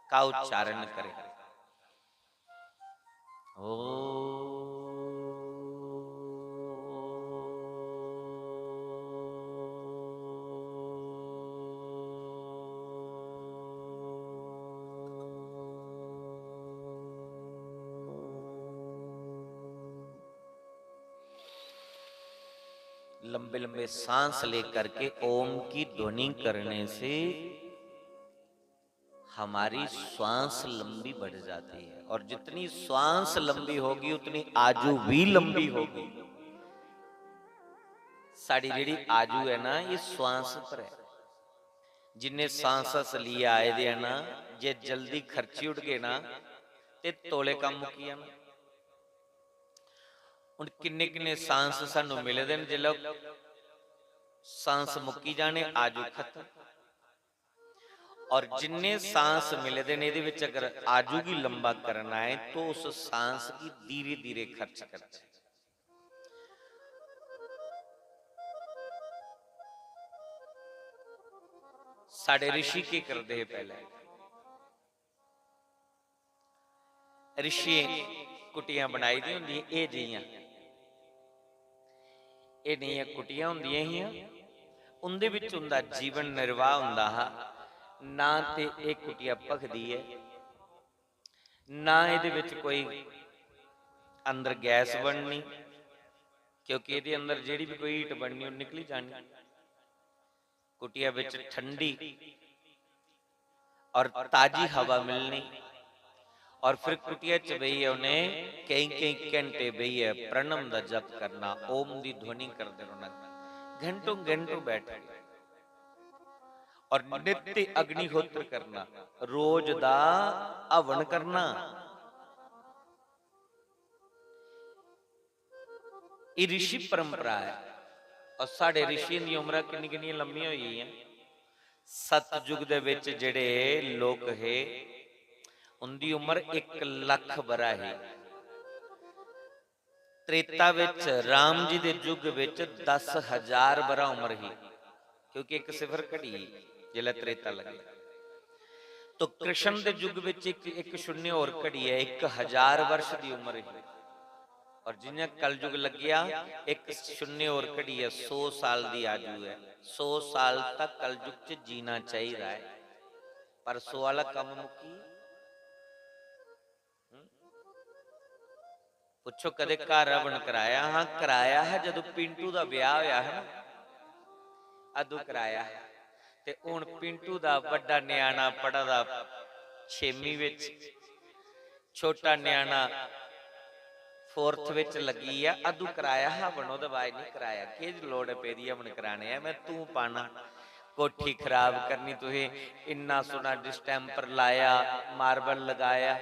का उच्चारण करें। लंबे लंबे सांस लेकर के ओम की ध्वनि करने से हमारी श्वास लंबी बढ़ जाती है, और जितनी श्वास लंबी होगी उतनी आजू भी लंबी होगी। साड़ी जेड़ी आजू है ना, ये श्वास पर है। जिन्हें सांस लिए आए दे ना, जे जल्दी खर्ची उठ गए ना ते तोले काम मुकिया ना। ਹੁਣ किन्ने किन्ने सांस सानू मिलदे ने, जे लोग सांस मुक्की जाने आजू खत्म। और जिन्ने सांस मिलदे ने इहदे विच अगर आजू की लंबा करना है तो उस सांस की धीरे धीरे खर्च करना है। साडे ऋषि की करते हैं पहले ऋषि कुटियां बनाई दी होंदी ये जिहियां ये नहीं कुटियां होंदियां ही उनदे विच उनदा जीवन निर्वाह हुंदा हा ना ते एक कुटिया भखदी है ना इहदे विच कोई अंदर गैस बननी क्योंकि ये अंदर जिहड़ी भी कोई हीट बननी वो निकली जानी कुटिया विच ठंडी और ताजी हवा मिलनी और फिर कुटिया च बहिए उन्हें कई कई घंटे बहिए प्रणम का जप करना ओम की ध्वनि करते रहना घंटों घंटों बैठ और नित्य अग्निहोत्र करना रोज दा हवन करना ये ऋषि परंपरा है और साढ़े ऋषियों की उम्र किन्नी किन्नी लंबियां हुई हैं सतयुग दे विच जिहड़े लोग है उनकी उम्र 1 लाख बरा है त्रेता विच राम जी दे युग विच 10,000 बरा उम्र ही क्योंकि एक सिफर घड़ी जिले त्रेता लगे तो कृष्ण दे युग विच एक शून्य और घड़ी है 1,000 वर्ष की उम्र है और जिन्हें कल युग लगिया एक शून्य और घड़ी है 100 साल की आयु है 100 साल तक कल युग च जीना चाहिए है पर 100 वाला कम मुकी पुछो कदे घर हवन कराया हाँ कराया है जदों पिंटू का ब्याह होया है अदू कराया है ते हुण पिंटू दा वड्डा न्याणा पढ़दा 6वीं विच छोटा न्याणा 4th विच लगी है अदू कराया हवन ओहदे बाद नहीं कराया कि लोड़ पेदी हवन कराने है मैं तू पाना कोठी खराब करनी तुहे इन्ना सोना डिस्टैंपर लाया मार्बल लगाया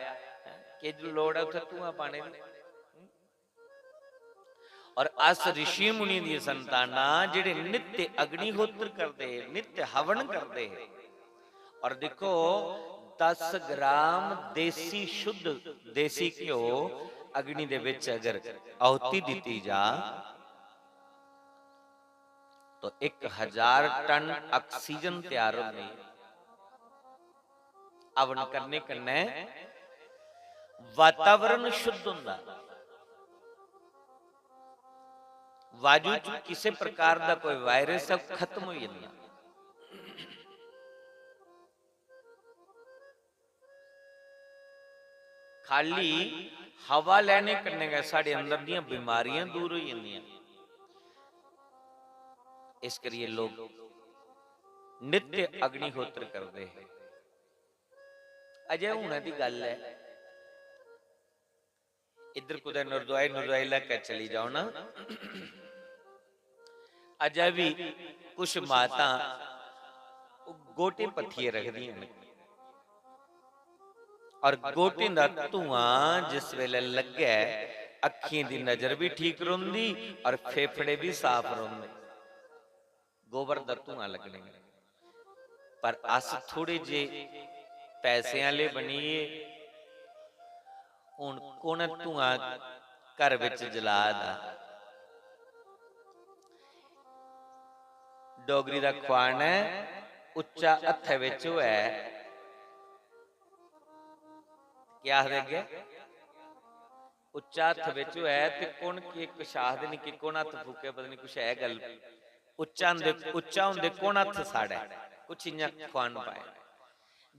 कि लोड़ है उत्थे तू पाने दी और अस ऋषि मुनि दी संताना जिहड़े नित्य अग्निहोत्र करते नित्य हवन करते हैं और देखो 10 ग्राम देसी शुद्ध देसी घ्यो अग्नि दे विच अगर आहुति दी जा तो 1,000 टन ऑक्सीजन तैयार होगी हवन करने कन्ने वातावरण शुद्ध हुंदा वायु च किसी प्रकार का कोई वायरस है खत्म हो जाता खाली हवा लेने करने का साढ़े अंदर दी बीमारियां दूर हो जांदियां इस करिए लोग नित्य अग्निहोत्र करते हैं अजय होने की गल है इधर कुछ नुरदवाई लेकर चली जाओ ना अजय भी कुछ माता गोटे पत्थिए रखदी हैं और गोटे का धुआं जिस वेले लगे अखियों की नजर भी ठीक रोंदी और फेफड़े भी साफ रोंदे गोबर का धुआं लगने पर अस थोड़े जे पैसे वाले बनीए हुण कौन धुआं घर विच जला दा डोगरी का खुआन है उच्चा हथ विच है क्या आखदे उच्चा हथ विच है ते कौन की कुछ आखदे नहीं कि कौन हथ फूके पता नहीं कुछ है गल उच्चा हुंदे कौन हथ साड़ा कुछ इयां खुआन पाए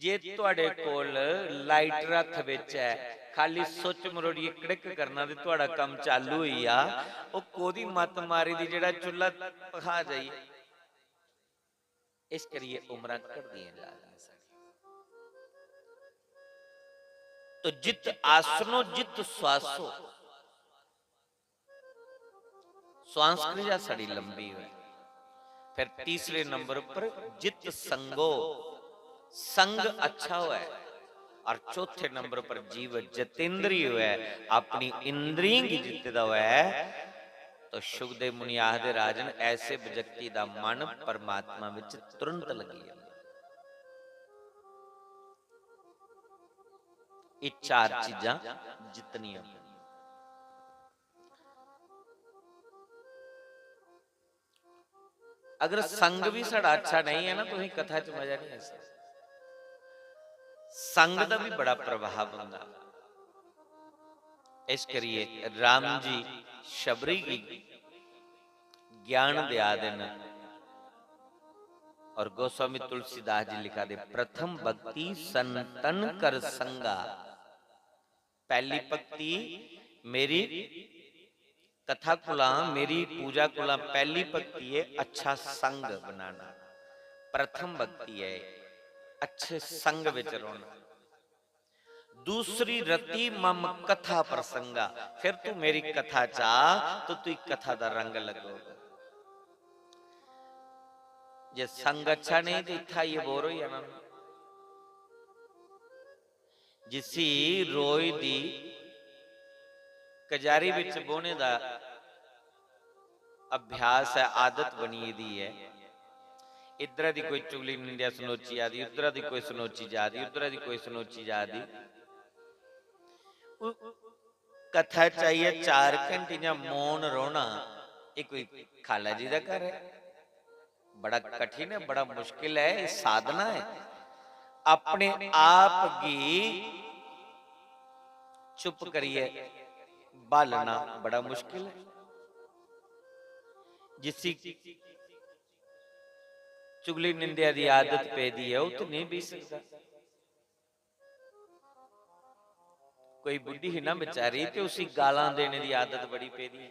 जे तुहाडे कोल लाइटर हथ विच है खाली सुच मरोड़ी कड़क करना ते तुहाडा काम चालू होई आ ओ कोदी मत मारी दी जेड़ा चुल्हा पखा जाइए इस करिए उम्र घटदियां जा रही तो जित आसनो जित श्वासो श्वास क्रिया साड़ी लंबी है फिर तीसरे नंबर पर जित संगो संग अच्छा हुआ है और चौथे नंबर पर जीव जितेंद्रिय हुआ है अपनी इंद्रियों की जितदा हुआ है तो शुकदेव मुनि आखदे राजन ऐसे व्यक्ति दा मन परमात्मा विच तुरंत लगी है ये 4 चीजां जितनियां अगर संग भी साड़ा अच्छा नहीं है ना तो ही कथा च मजा नहीं आ सकता। संग का भी बड़ा प्रभाव होता। इस करिए राम जी शबरी की ज्ञान दिया देना। और गोस्वामी तुलसीदास जी लिखा दे, प्रथम भक्ति संतन कर संगा। पहली भक्ति मेरी कथा कुला, मेरी पूजा कुला पहली भक्ति है अच्छा संग बनाना। प्रथम भक्ति है अच्छे संग विच रहना। दूसरी रति मम कथा प्रसंगा, फिर तू मेरी कथा चाह तो तू कथा दा रंग लगोगा। जे संग अच्छा नहीं तो इत्था ये बोरो ही ना। जिसी रोई दी कजारी विच बोने दा अभ्यास है, आदत बनी दी है। इधर दी कोई चुगली निंदिया सनोची आदि, उधर दी कोई सनोची जादी, उधर दी कोई सनोची जादी। कथा चाहिए 4 घंटे या मौन रोना, ये कोई खाला जी का घर है? बड़ा कठिन है, बड़ा मुश्किल है, ये साधना है। अपने आप की चुप करिए बालना बड़ा मुश्किल है। जिसी चुगली निंदिया की आदत पे दी है, वो तो नहीं भी सकता। कोई बुढ़ी ही ना बेचारी, तो उसी गालां देने की आदत बड़ी पे दी।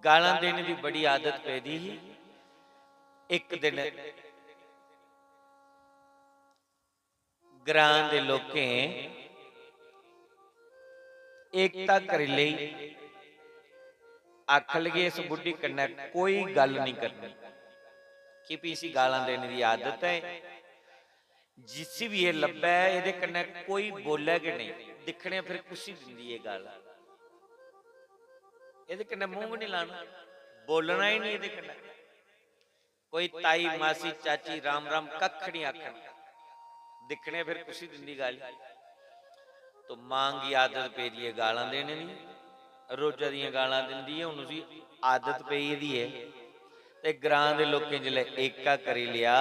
गालां देने की बड़ी आदत पे दी ही। एक दिन ग्रां दे लोकें एकता कर ली, आख लगे इस बुढ़ी कन्नै कोई गल नहीं करनी कि भी इसी गालां देने की आदत है। जिस भी ये लब्बा है ये कन्नै कोई बोले कि नहीं, दिखने फिर खुशी दिंदी है गाल। ये कन्नै मुंह भी नहीं लाना, बोलना ही नहीं ये कन्नै। कोई ताई मासी चाची राम राम कख नहीं आखना, दिखने फिर खुशी दिंदी गाली। तो मां की आदत पे दी है गालां देने दी, रोजा दियां गालां दिंदी है, हुण उसी आदत पे दी है। ते ग्रां दे लोकें जिले एका करी लिया,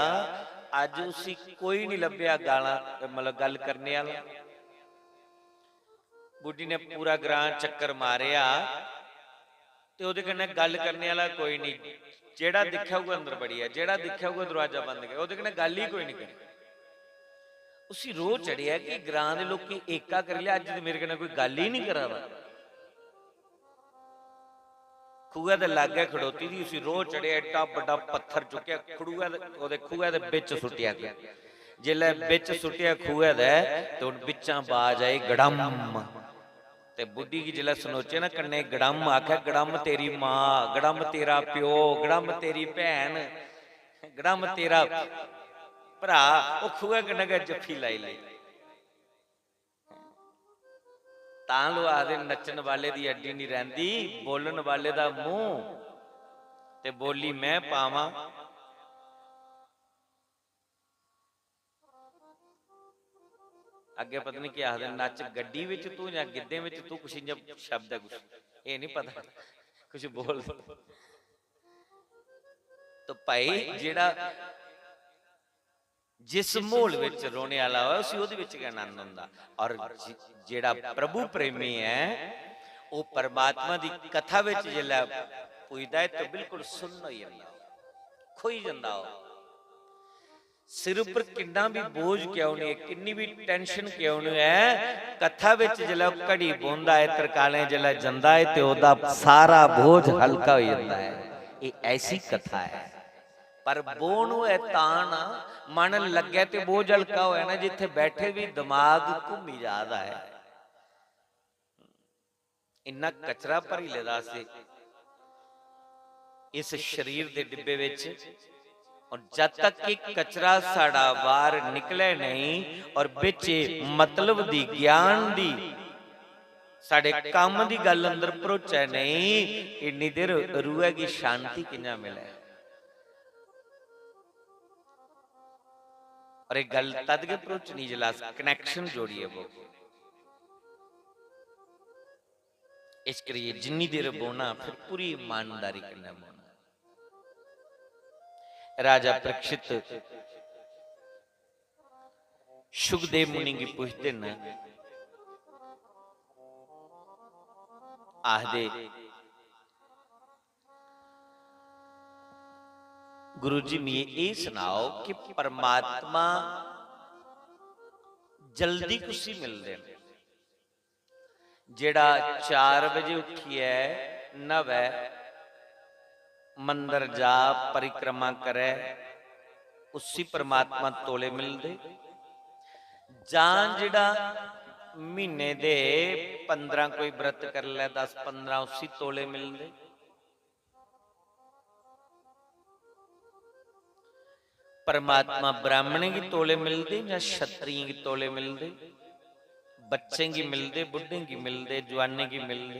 अज उसी कोई नहीं लभ्या गालां मतलब गल करने वाला। बुढ़ी ने पूरा ग्रां चक्कर मारिया ते ओदे कन्नै गल करने वाला कोई नहीं। जेड़ा दिखा होगा अंदर बढ़िया, जेड़ा दिखा होगा दरवाजा बंद गया, ओदे कन्नै गल ही कोई नहीं करी। उसी रोह चढ़िया कि ग्रां दे लोकी एका कर लिया, अज मेरे कन्नै कोई गल ही नहीं करा। खूहे दे लागे खड़ोती थी, उसी रोह चढ़िया, एडा बड़ा पत्थर चुकिया खूहे दे खूहे दे विच सुटिया गया। जिल्लै विच सुटिया खूहे दे ते हुण विचां बाज आई गड़म। ते बुढ़ी की जिल्लै सनोचे ना कन्ने गड़म, आख्या गड़म तेरी मां, गड़म तेरा प्यो, गड़म तेरी भैन, गड़म तेरा भरा। वो खूहे कन्नै गै जफ्फी लाई लाई। तां लो आदे नचन वाले दी अड्डी नहीं रहिंदी, बोलन वाले दा मुंह। ते बोली मैं पावां अगे पता नहीं क्या आखदे, नच गड्डी विच तू या गिद्धे विच तू, कुछ इंज शब्द है, कुछ ये नहीं पता, कुछ बोल। तो भाई जेड़ा जिस माहौल विच रोने वाला हो उसी ओदे विच आनंद हुंदा। और जेड़ा प्रभु प्रेमी है वो परमात्मा दी कथा विच जिल्लै पुजदा है तो बिल्कुल सुन्न हो जांदा, खोई जांदा। सिर पर किन्ना भी बोझ क्यों नहीं है, किन्नी भी टेंशन क्यों नहीं है, कथा विच जिल्लै घड़ी बोंदा है, तरकालें जिल्लै जंदा है ते ओदा सारा बोझ हल्का हो जाता है। ये ऐसी कथा है। पर बोन है तां ना मन लगे ते बोझ हल्का होया ना, जिथे बैठे भी दिमाग घूमी जाता है। इन्ना कचरा भरी लेदा सी इस शरीर दे डिब्बे विच, और जब तक कि कचरा साड़ा बाहर निकले नहीं और बिच मतलब दी ज्ञान दी साडे काम दी गल अंदर परोचे नहीं, इन्नी देर रूह की शांति किंजा मिले। और एक गल तद के परोचनी जिला कनेक्शन जोड़िए वो इस करिए जिन्नी देर बोना फिर पूरी ईमानदारी करना बोना। राजा परीक्षित सुखदेव मुनि की पूछते न आखदे गुरु जी मैं ये सुनाओ कि परमात्मा जल्दी कुछ मिलते हैं। जेड़ा 4 बजे उठिए नवे मंदिर जा परिक्रमा करे उसी परमात्मा तोले मिलते। जान जेड़ा महीने दे 15 कोई व्रत कर ले 10-15 उसी तोले मिलते। परमात्मा ब्राह्मण की तोले मिलते या क्षत्रिय की तोले मिलते, बच्चे की मिलते, बुढ़े की मिलते, जवाने की मिलते,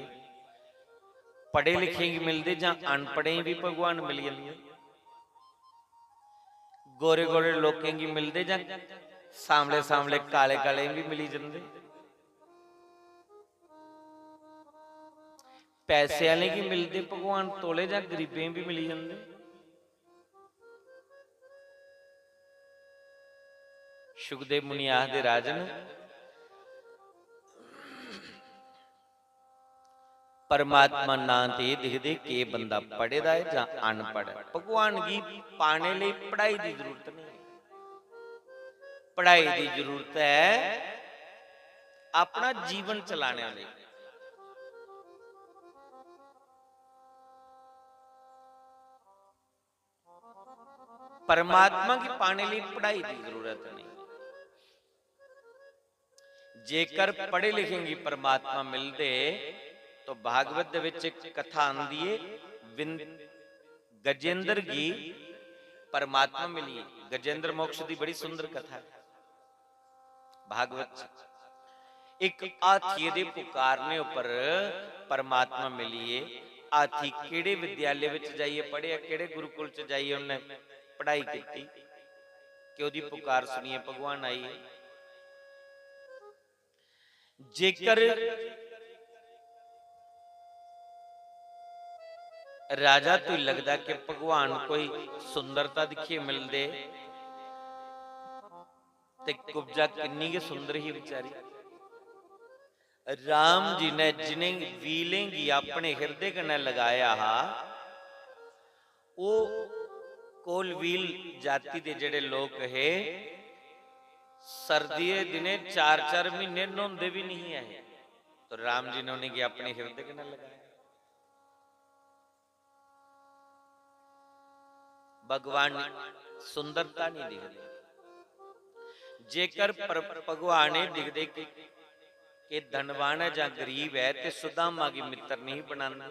पढ़े लिखे की मिलते या अनपढ़े भी भगवान मिल जाते, गोरे गोरे लोगों की मिलते या सामले सामले काले काले भी मिली जाते, पैसे वाले की मिलते भगवान तोले या गरीबें भी मिली जाते। सुखदेव मुनि आखदे राजन परमात्मा ना ते दिखदे के बंदा पढ़े दा है या अनपढ़। भगवान की पाने लिए पढ़ाई की जरूरत नहीं, पढ़ाई की जरूरत है अपना जीवन चलाने लिए। परमात्मा की पाने लिए पढ़ाई की जरूरत नहीं। जेकर पढ़े लिखेंगी परमात्मा मिलते तो भागवत दे विच एक कथा आंदी है गजेंद्र की परमात्मा मिली। गजेंद्र मोक्ष की बड़ी सुंदर कथा है भागवत। एक हाथी दे पुकारने ऊपर परमात्मा मिली है। हाथी केड़े विद्यालय विच जाइए पढ़िया, केड़े गुरुकुल च जाइए उन्हें पढ़ाई की कि ओदी पुकार सुनिए भगवान आई है। जेकर राजा तो लगता कि भगवान कोई सुंदरता दिखिए मिलते ते कुब्जा किन्नी के सुंदर ही बेचारी। राम जी ने जिन्हें वीलेंगी अपने हृदय कने लगाया हा वो कोल वील जाति दे जेड़े लोग है सर्दी दिने 4-4 महीने नहाते भी नहीं है तो राम जी ने उन्हें अपने हृदय कने लगाया। भगवान सुंदरता नहीं दिखती। जेकर भगवान दिखते कि धनवान है या गरीब है तो सुदामा की मित्र नहीं बनाते।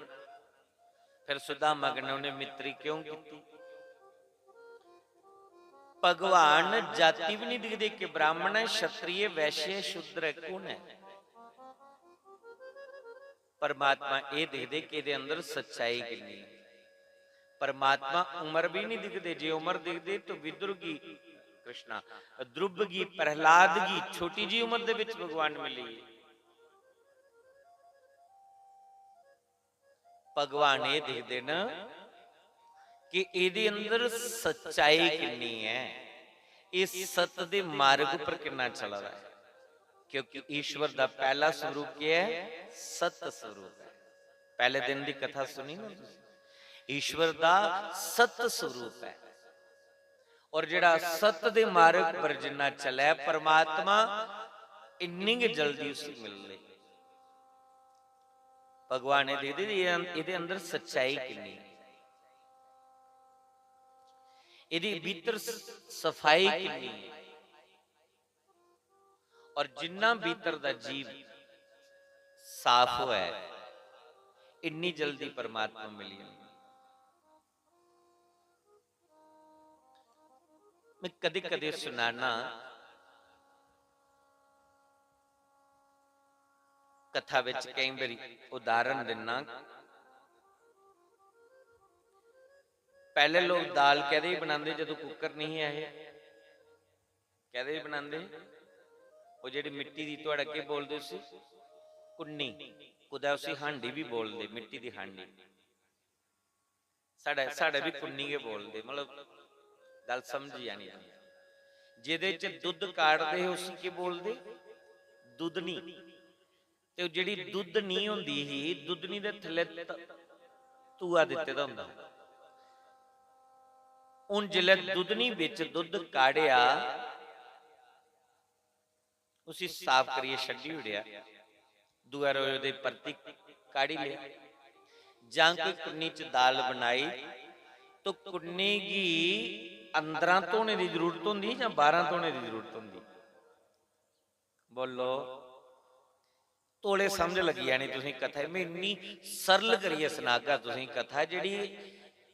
फिर सुदामा ने उन्हें मित्री क्यों की? भगवान जाति भी नहीं दिखते कि ब्राह्मण है, क्षत्रिय, वैश्य, शूद्र कौन है। परमात्मा ये दिखते कि इहदे अंदर सच्चाई कितनी। परमात्मा उम्र भी नहीं दिखते। जे उम्र दिखते तो विदुर की कृष्णा ध्रुव की प्रहलाद की छोटी जी उम्र दे विच भगवान मिली। भगवान ये दिखते न कि इहदे अंदर सच्चाई कितनी है, इस सत्य दे मार्ग पर कितना चला रहा है। क्योंकि ईश्वर दा पहला स्वरूप क्या है? सत्य स्वरूप है। पहले दिन की कथा सुनी ना, ईश्वर दा सत्य स्वरूप है। और जेड़ा सत्य दे मार्ग पर जिन्ना चले परमात्मा इन्नी जल्दी उसे मिल ले। भगवान ने दे दे अंदर सच्चाई कितनी, इहदे भीतर सफाई कितनी। और जिन्ना भीतर दा जीव साफ हुआ है इन्नी जल्दी परमात्मा मिली। मैं कदे कदे सुनाना कथा विच कई बारी उदाहरण देना। पहले लोग दाल कहदे ही बनाते जदों कुकर नहीं आए, कहदे ही बनाते वो जिहड़ी मिट्टी दी तुहाडे अगे बोलदे सी कुन्नी, कुदै उसी हांडी भी बोलते, मिट्टी की हांडी। साढ़े भी कुन्नी के बोलते, मतलब गल समझी आनी। जिहदे च दुध काढ़ते उसी के बोलते दुधनी। ते जिहड़ी दुधनी हुंदी ही, दुधनी दे थल्ले तूआ दित्ते दा हुंदा। हुण जिल्ले दुधनी विच दुध काढ़िया, उसी साफ करिए छड्डी उड़िया, दूआ रोज दे परती काढ़ी लिया। जां कोई कुन्नी च दाल बनाई तो कुन्नी गी अंदरां धोने की जरूरत होंदी या बाहरां धोने की जरूरत होंदी? बोलो, तोले समझ लगी जानी तुसीं कथा। मैं इन्नी सरल करिए सुनागा तुसीं कथा, जिहड़ी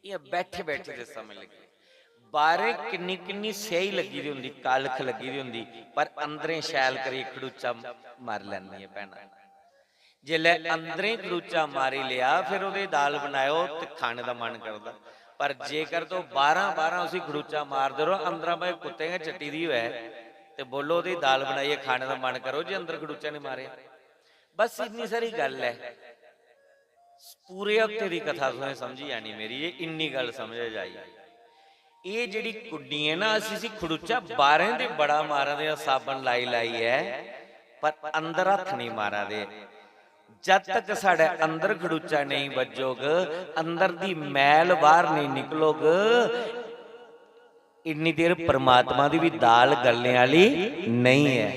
ये बैठे बैठे ते समझ लगी। बाहरे किन्नी किन्नी स्याही लगी दी हुंदी, कालख लगी दी हुंदी, पर अंदरें शैल करी खड़ूचा मार लैंदी है भैणां। जिल्ले अंदरें खड़ूचा मारी लिया, फिर उहदी दाल बनाओ ते खाने दा मन करदा। पर जेकर तो 12 उसी खड़ूचा मारदे रहो, अंदरां भाई कुत्ते ने चट्टी दी होए ते बोलो उहदी दाल बनाइए खाने दा मन करो, जे अंदर खड़ूचा नहीं मारे। बस इन्नी सारी गल है। पूरे हफ्ते की कथा तुसें समझी जानी मेरी, ये इन्नी गल समझ जाई। ये जिहड़ी कुड्डी है ना, असीं खड़ूचा बाहरें दे बड़ा मारा दे, साबन लाई लाई है, पर अंदर हथ नहीं मारा दे। जद तक साढ़े अंदर खड़ूचा नहीं बजोग, अंदर दी मैल बाहर नहीं निकलोग, इन्नी देर परमात्मा दी भी दाल गलने वाली नहीं है।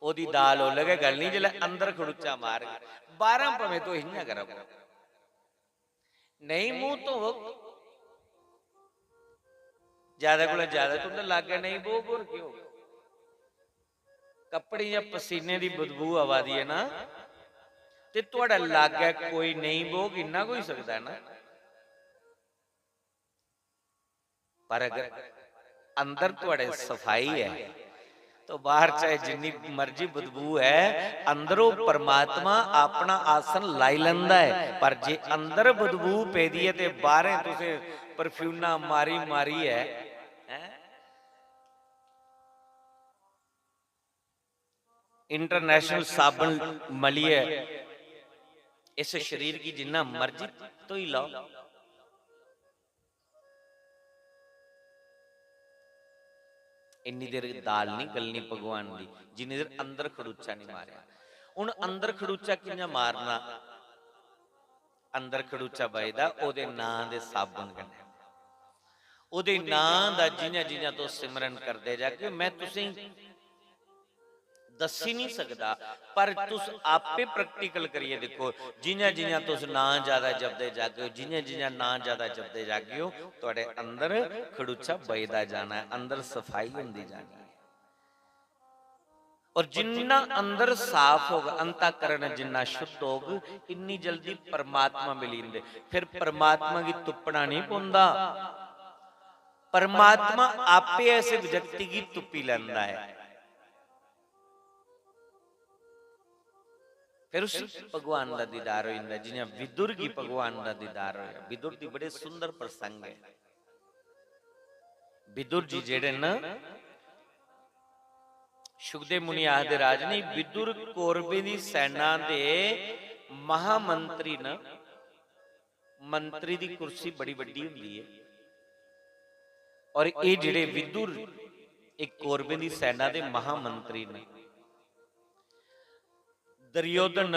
ओदी दाल हो लगे गलनी जिल्ले अंदर खड़ूचा मार। 12 भावें तो इयां करो, नहीं मुंह धोवो, ज्यादा को ज्यादा तुंदे लागे नहीं बो बोर क्यों? कपड़े या पसीने की बदबू आवा दी है ना, ते तुहाडा लागे कोई नहीं बोग, इन्ना कोई सकता है ना। पर अगर अंदर तुहाडे सफाई है तो बाहर चाहे जिन्नी मर्जी बदबू है, अंदरों परमात्मा अपना आसन लाई लैंदा है। पर जे अंदर बदबू पैदी है ते बाहरें तुसे परफ्यूना मारी मारी है, इंटरनेशनल साबन मलिए इस शरीर की जिन्ना मर्जी तो ही लाओ, इन्नी देर दाल नहीं गलनी भगवान दी जिन्नी देर अंदर खड़ूचा नहीं मारिया। हुण अंदर खड़ूचा कियां मारना? अंदर खड़ूचा बजदा ओदे नां दे साबन कन्नै, ओदे नां दा जियां जियां तो सिमरन करदे जाके। मैं तुसीं दसी नहीं सकता, पर तुस आपे प्रैक्टिकल करिए देखो। जियां जियां तुस नां ज्यादा जपदे जागे हो, जियां जियां नां ज्यादा जपदे जागे हो, तुहाडे अंदर खड़ूचा बजदा जाना है, अंदर सफाई हुंदी जानी है। और जिन्ना अंदर साफ होगा, अंतःकरण जिन्ना शुद्ध होगा, इन्नी जल्दी परमात्मा मिली इंदे। फिर परमात्मा की तुपना नहीं पौंदा, परमात्मा आपे ऐसे व्यक्ति की तुपी लैंदा है। फिर उस भगवान का दीदार हो जाता है, जिन्हें विदुर की भगवान का दीदार होया। विदुर की बड़े सुंदर प्रसंग है। विदुर जी जेड़े न, सुखदेव मुनि आखदे राज नहीं, विदुर कौरवें दी सेना दे महामंत्री न। मंत्री दी कुर्सी बड़ी बड़ी हुंदी है, और ये जेड़े विदुर एक कौरवें दी सेना दे महामंत्री ने। दुर्योधन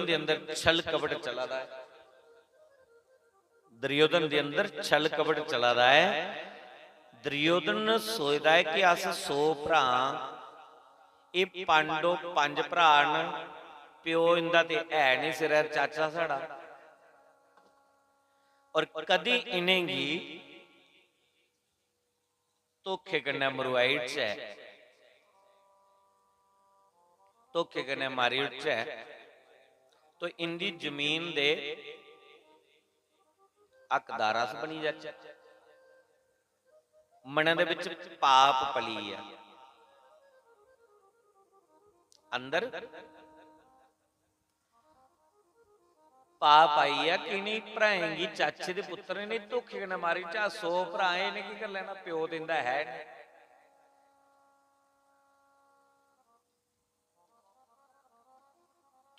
दे अंदर छल कपट चला रहा है, दुर्योधन दे अंदर छल कपट चला रहा है। दुर्योधन सोचदा है कि अस 100 भरा, ये पांडो 5 भरा न, प्यो इंदा ते है नहीं, सिर चाचा साड़ा, और कदी इन्हेंगी धोखे कन्नै मरवाई च है, धोखे कन्नै मारी उच्च है, तो इंदी जमीन दे हकदार अस बनी जाचे। मने दे विच पाप पली है, अंदर पाप आई है कि नहीं, भराएंगी चाचे दे पुत्र ने धोखे कन्नै मारी चा 100 भरा, इन्हें की कर लेना, प्यो दिंदा है।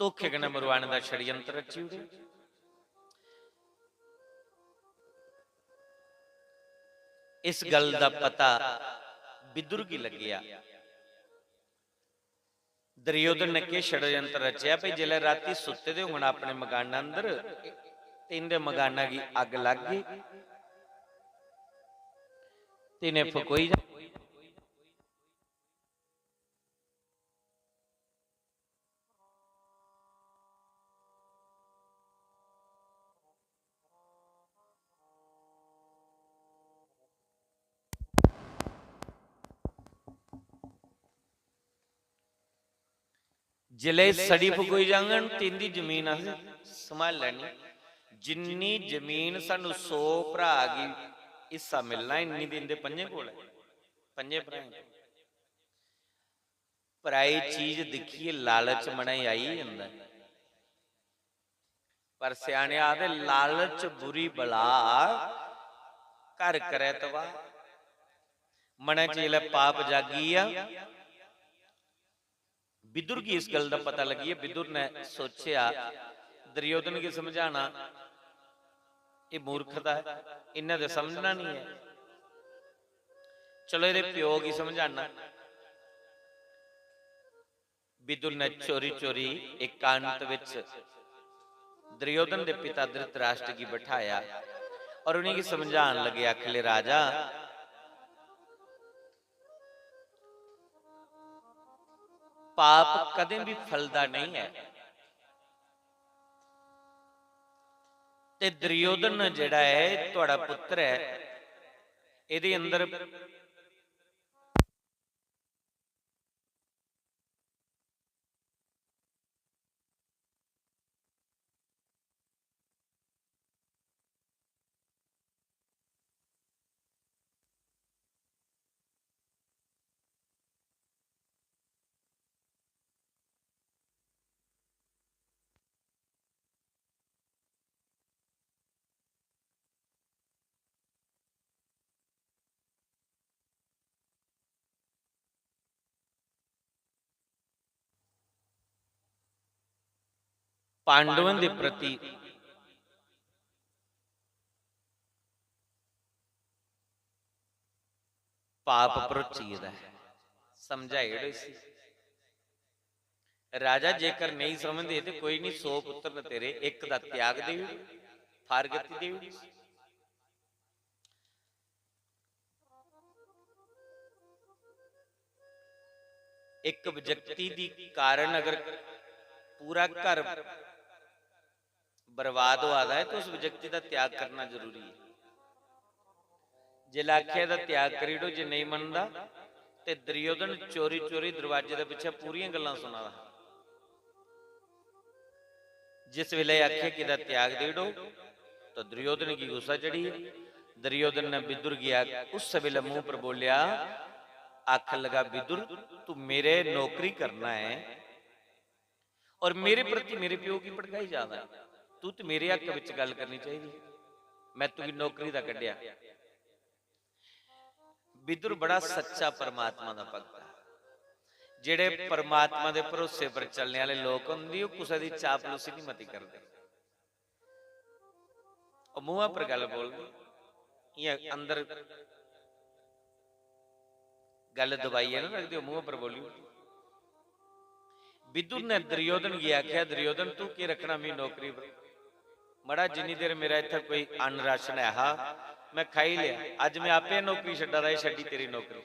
ਧੋਖੇ ਕਨੇ ਮਰਵਾਣ ਦਾ ਛੜਯੰਤਰ ਰਚੀ ਉੜੇ। इस गल का पता विदुर की लग्या। दुर्योधन ने के षड्यंत्र रचिया भाई जिले राती सुते दे हुण अपने मकाना अंदर इनके मकाना की अग लग गई तिने फकोई जा जिले सड़ी फकोई जांगन तीन दी जमीन संभाल लैनी जिन्नी जमीन सानू 100 भरा की हिस्सा मिलना इन्नी दिन दे पंजे कोल पंजे भरा पराई चीज दिखिए लालच मनाई आई जांदा पर सियाणे आदे लालच बुरी बला घर करे तवा मने चेले पाप जागी आ। विदुर की इस गल का पता लगी है। विदुर ने सोचा दुर्योधन की समझाना ये मूर्खता है इन्हें तो समझना नहीं है चलो ये प्यो की समझाना। विदुर ने चोरी चोरी एकांत विच दुर्योधन के पिता धृतराष्ट्र की बैठाया और उन्हीं की समझान लगे आखिले राजा पाप कदे भी फलदा नहीं है ते दुर्योधन जिहड़ा है तुहाड़ा पुत्र है इहदे अंदर पांडवों के प्रति पाप प्रोचीदा है समझाए राजा जेकर नहीं समझते तो कोई नहीं 100 पुत्र तेरे एक का त्याग दे फारगति दे। एक व्यक्ति दी कारण अगर पूरा घर बर्बाद हो आता है तो उस व्यक्ति का त्याग करना जरूरी है। जे आख्या का त्याग करी दो जे नहीं मनता तो दुर्योधन चोरी चोरी दरवाजे के पिछे पूरी गल्लां सुना जिस वेले आख्या कि त्याग दे दो तो दुर्योधन की गुस्सा चढ़ी। दुर्योधन ने विदुर गया उस वेले मुंह पर बोलिया आख लगा विदुर तू मेरे नौकरी करना है और मेरे प्रति मेरे प्यो की भड़काई ज्यादा है तू तो मेरे हक विच गल करनी चाहिए मैं तुझी नौकरी का कढ़िया। विदुर बड़ा सच्चा परमात्मा का भगत है जेड़े परमात्मा के भरोसे पर चलने वाले लोग होंगे किसी की चापलूसी नहीं मती करते मुंह पर गल बोल अंदर गल दबाई है ना रखते मुंह पर बोली। विदुर ने दुर्योधन की आख्या दुर्योधन तू की रखना मेरी नौकरी पर मड़ा जिन्नी देर मेरा इतना कोई अन्न राशन है हा मैं खाई लिया अज मैं आपे नौकरी छड्डा रहा छड्डी तेरी नौकरी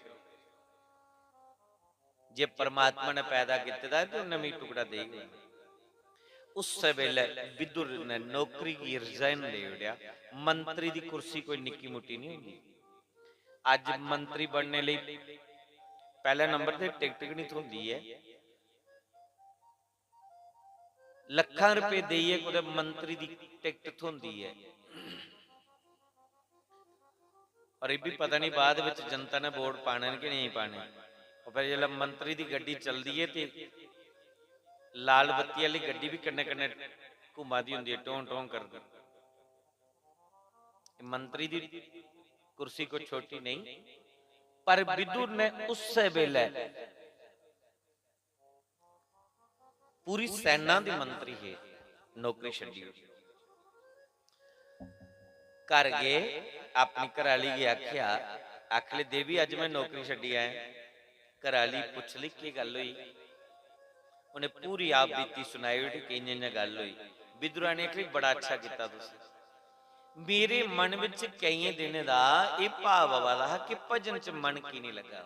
जे परमात्मा ने पैदा किया तो नवी टुकड़ा देगा। उस वेले विदुर ने नौकरी की रिजाइन दे उड़िया। मंत्री की कुर्सी कोई निक्की मुट्टी नहीं होगी। अज मंत्री बनने लिए पहले नंबर से टिकट गणित होती है लखां रुपए देइए कोई मंत्री की टिकट होती है और ये भी पता नहीं बाद में जनता ने वोट पाने कि नहीं पाने और फिर जो मंत्री की गड्डी चलती है तो लाल बत्ती वाली गड्डी भी कन्ने कन्ने घुमाती होंगी है टों टों कर दी। मंत्री की कुर्सी को छोटी नहीं पर विदुर ने उस वेले पूरी सेना दी मंत्री है, नौकरी छड्डी। घर गए, अपनी घराली की आख्या, आखले देवी अज मैं नौकरी छड्डी आया। घराली पुछ ली की गल हुई, उन्हें पूरी आप बीती सुनाई उठी कि इंज गल हुई। विदुरा ने आखली बड़ा अच्छा किया तुसीं, मेरे मन विच कई दिन दा ये भाव वाला कि भजन च मन की नहीं लगा।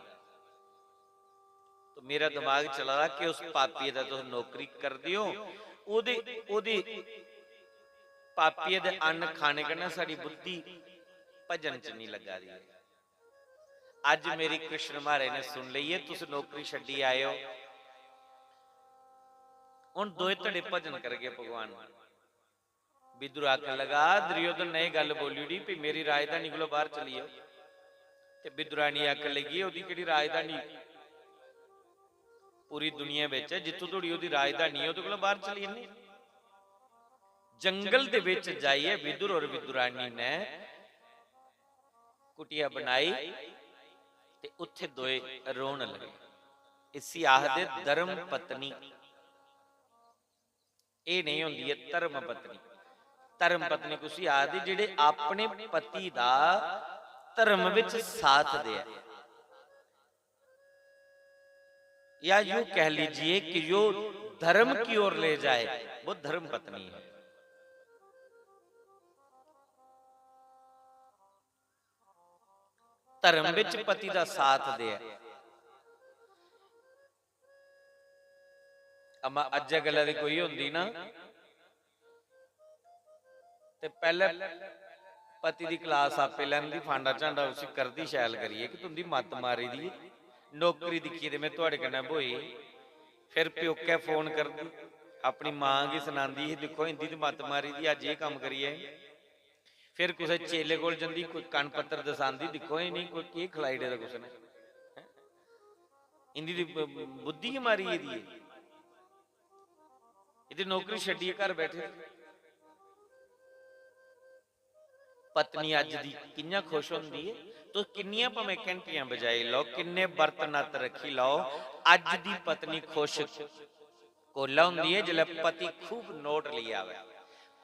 तो मेरा दिमाग चला रहा कि उस पापी दा तुसीं नौकरी कर दियो, ओदे ओदे पापी दे अन्न खाने कन्नै साडी बुद्धि भजन च नहीं लगा दी। अज मेरी कृष्ण महाराज ने सुन ली है, तुसीं नौकरी छड्डी आए हो, हुण दोए धड़े भजन कर गए भगवान। विदुर आखन लगा, दुर्योधन ने गल बोली उड़ी भी मेरी राजधानी को बाहर चलीए। ते विदुरानी आखन लगी ओदी किहड़ी राजधानी, पूरी दुनिया विच जित्थों थोड़ी ओदी राजधानी है ओदे कोलों बाहर चली जन्ने। जंगल दे विच जाइए विदुर और विदुरानी ने कुटिया बनाई ते उत्थे दोए रोण लगे। इसी आखदे धर्म पत्नी, ये नहीं होंदी है धर्म पत्नी। धर्म पत्नी कुछ आदि जिहड़े अपने पति दा धर्म विच साथ दे, या यूं कह लीजिए कि जो धर्म की ओर ले जाए वो धर्म पत्नी है। धर्म विच पति दा साथ दे। अमा अज गल्लां दी कोई होंदी ना ते पहले पति दी क्लास आपे लैंदी, फांडा झांडा उसी करदी शैल करिए कि तुंदी मत मारी दी नौकरी दिखी ते मैं तुहाडे कन्नै बोई। फिर प्योके फोन करदी अपनी मां गी सुनांदी, देखो इंदी दी मत मारी दी, अज ये काम करिए। फिर किसी चेले कोल जंदी, कोई कण पत्तर दसांदी, देखो ही नहीं कोई की खलाई दे कुछ ने, इंदी दी बुद्धि ही मारी दी, इहदी नौकरी छड्डिए घर बैठे। पत्नी अज दी किन्ना खुश होंदी है, तो किन्नियां भावें घंटियां बजाई लो, किन्ने बरत नत रखी लो, अज दी पत्नी खुश कोला होंदी है जिल्लै पति खूब नोट लिया आवे,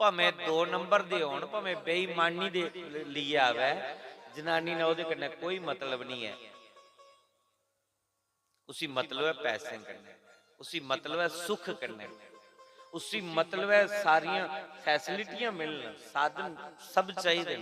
भावें 2 नंबर दे होण, भावें बेईमानी दे लिया आवे, जनानी ने ओहदे कन्नै कोई मतलब नहीं है। उसी मतलब है पैसे कन्नै, उसी मतलब है सुख कन्नै, उसी मतलब है सारियां फैसिलिटियां मिलन, साधन सब चाहिए।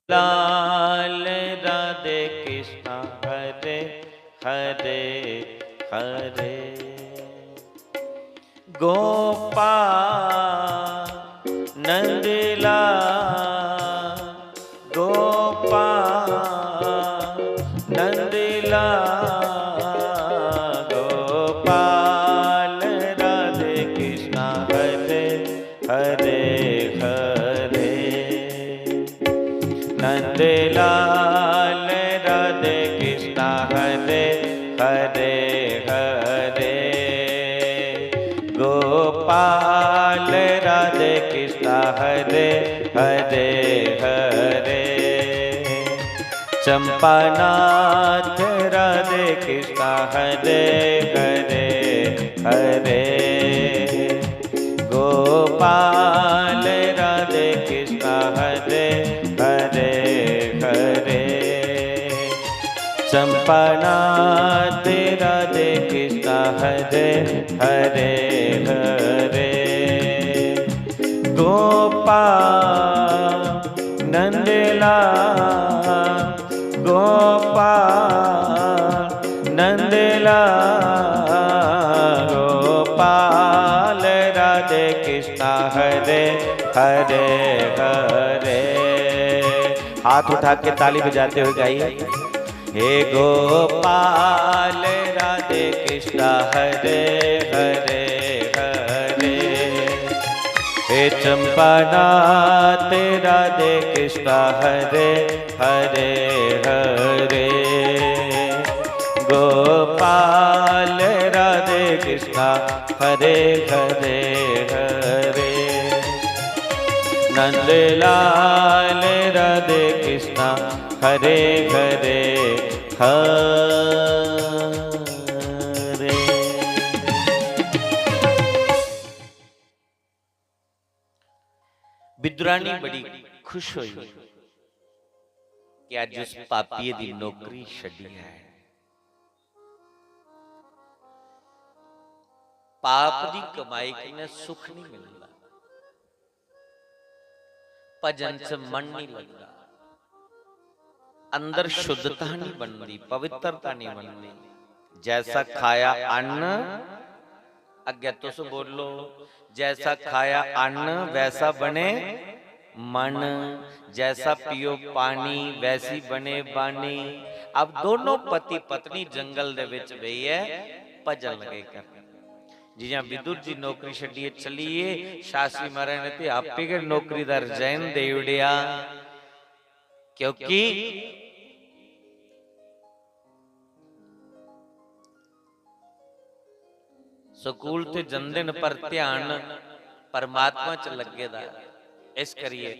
लाल राधे कृष्ण हरे हरे हरे, गोपाल नंदलाल गोपाल नंदलाल गोपाल राधे कृष्णा हरे हरे हरे नंदलाल राधे कृष्णा हरे हरे हरे गोपाल राधे कृष्णा हरे हरे हरे चंपानाथ राधे कृष्णा हरे हरे हरे गोपाल राधे कृष्णा हरे हरे हरे चंपानाथ राधे कृष्णा हरे हरे हरे गोपाल नंदलाल गोपाल नंदलाल गोपाल राधे कृष्णा हरे हरे हरे। हाथ उठा के ताली बजाते हुए गाइए। हे गोपाल राधे कृष्णा हरे हरे हरे हे चंपानाथ राधे कृष्णा हरे हरे हरे गोपाल राधे कृष्णा हरे हरे हरे नंदलाल राधे कृष्णा हरे हरे हरे। विद्रानी बड़ी खुश हुई कि आज उस पापी दी नौकरी छड़ी है। पाप दी कमाई ने सुख नहीं मिलता, भजन से मन नहीं लगता, अंदर शुद्धता नहीं बनती, पवित्रता नहीं बनती। जैसा खाया अन्न, अज्ञा तो से बोलो, जैसा खाया अन्न वैसा बने मन, जैसा पियो पानी वैसी बने बानी। अब दोनों पति पत्नी जंगल दे विच बही है, भजन लगे कर। जियां विदुर जी नौकरी छड्डिए चलिए, शास्त्री महाराज ने ते आपे के नौकरी दा रिजाइन दे उड़िया, क्योंकि स्कूल ते जंदे न पर ध्यान परमात्मा च लगे दा। इस करिए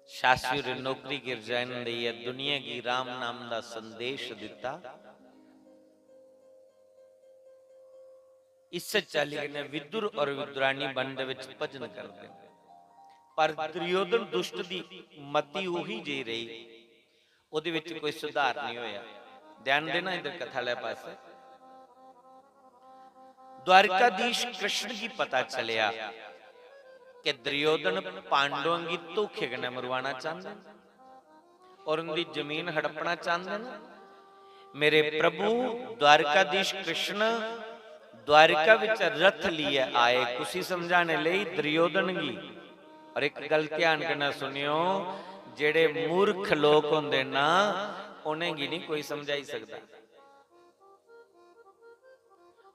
शास्त्री ने नौकरी की रिजाइन दी है, दुनिया की राम नाम दा संदेश दिता। इससे चली ने विदुर और विद्रानी बन दे विच भजन करते, पर दुर्योधन दुष्ट दी मति उही जी रही, ओदे विच कोई सुधार नहीं होया। ध्यान देना इधर कथा ले पासे। द्वारकाधीश कृष्ण की पता चलिया कि दुर्योधन पांडवों की धोखे कने मरवाना चाहते और उनकी जमीन हड़पना चाहते। मेरे प्रभु द्वारकाधीश कृष्ण द्वारिका विच रथ लिए आए खुशी समझाने ले दुर्योधन की। और एक गल ध्यान करना सुनियो, जेड़े मूर्ख लोग होंदे ना उन्हें की नहीं कोई समझा ही सकता,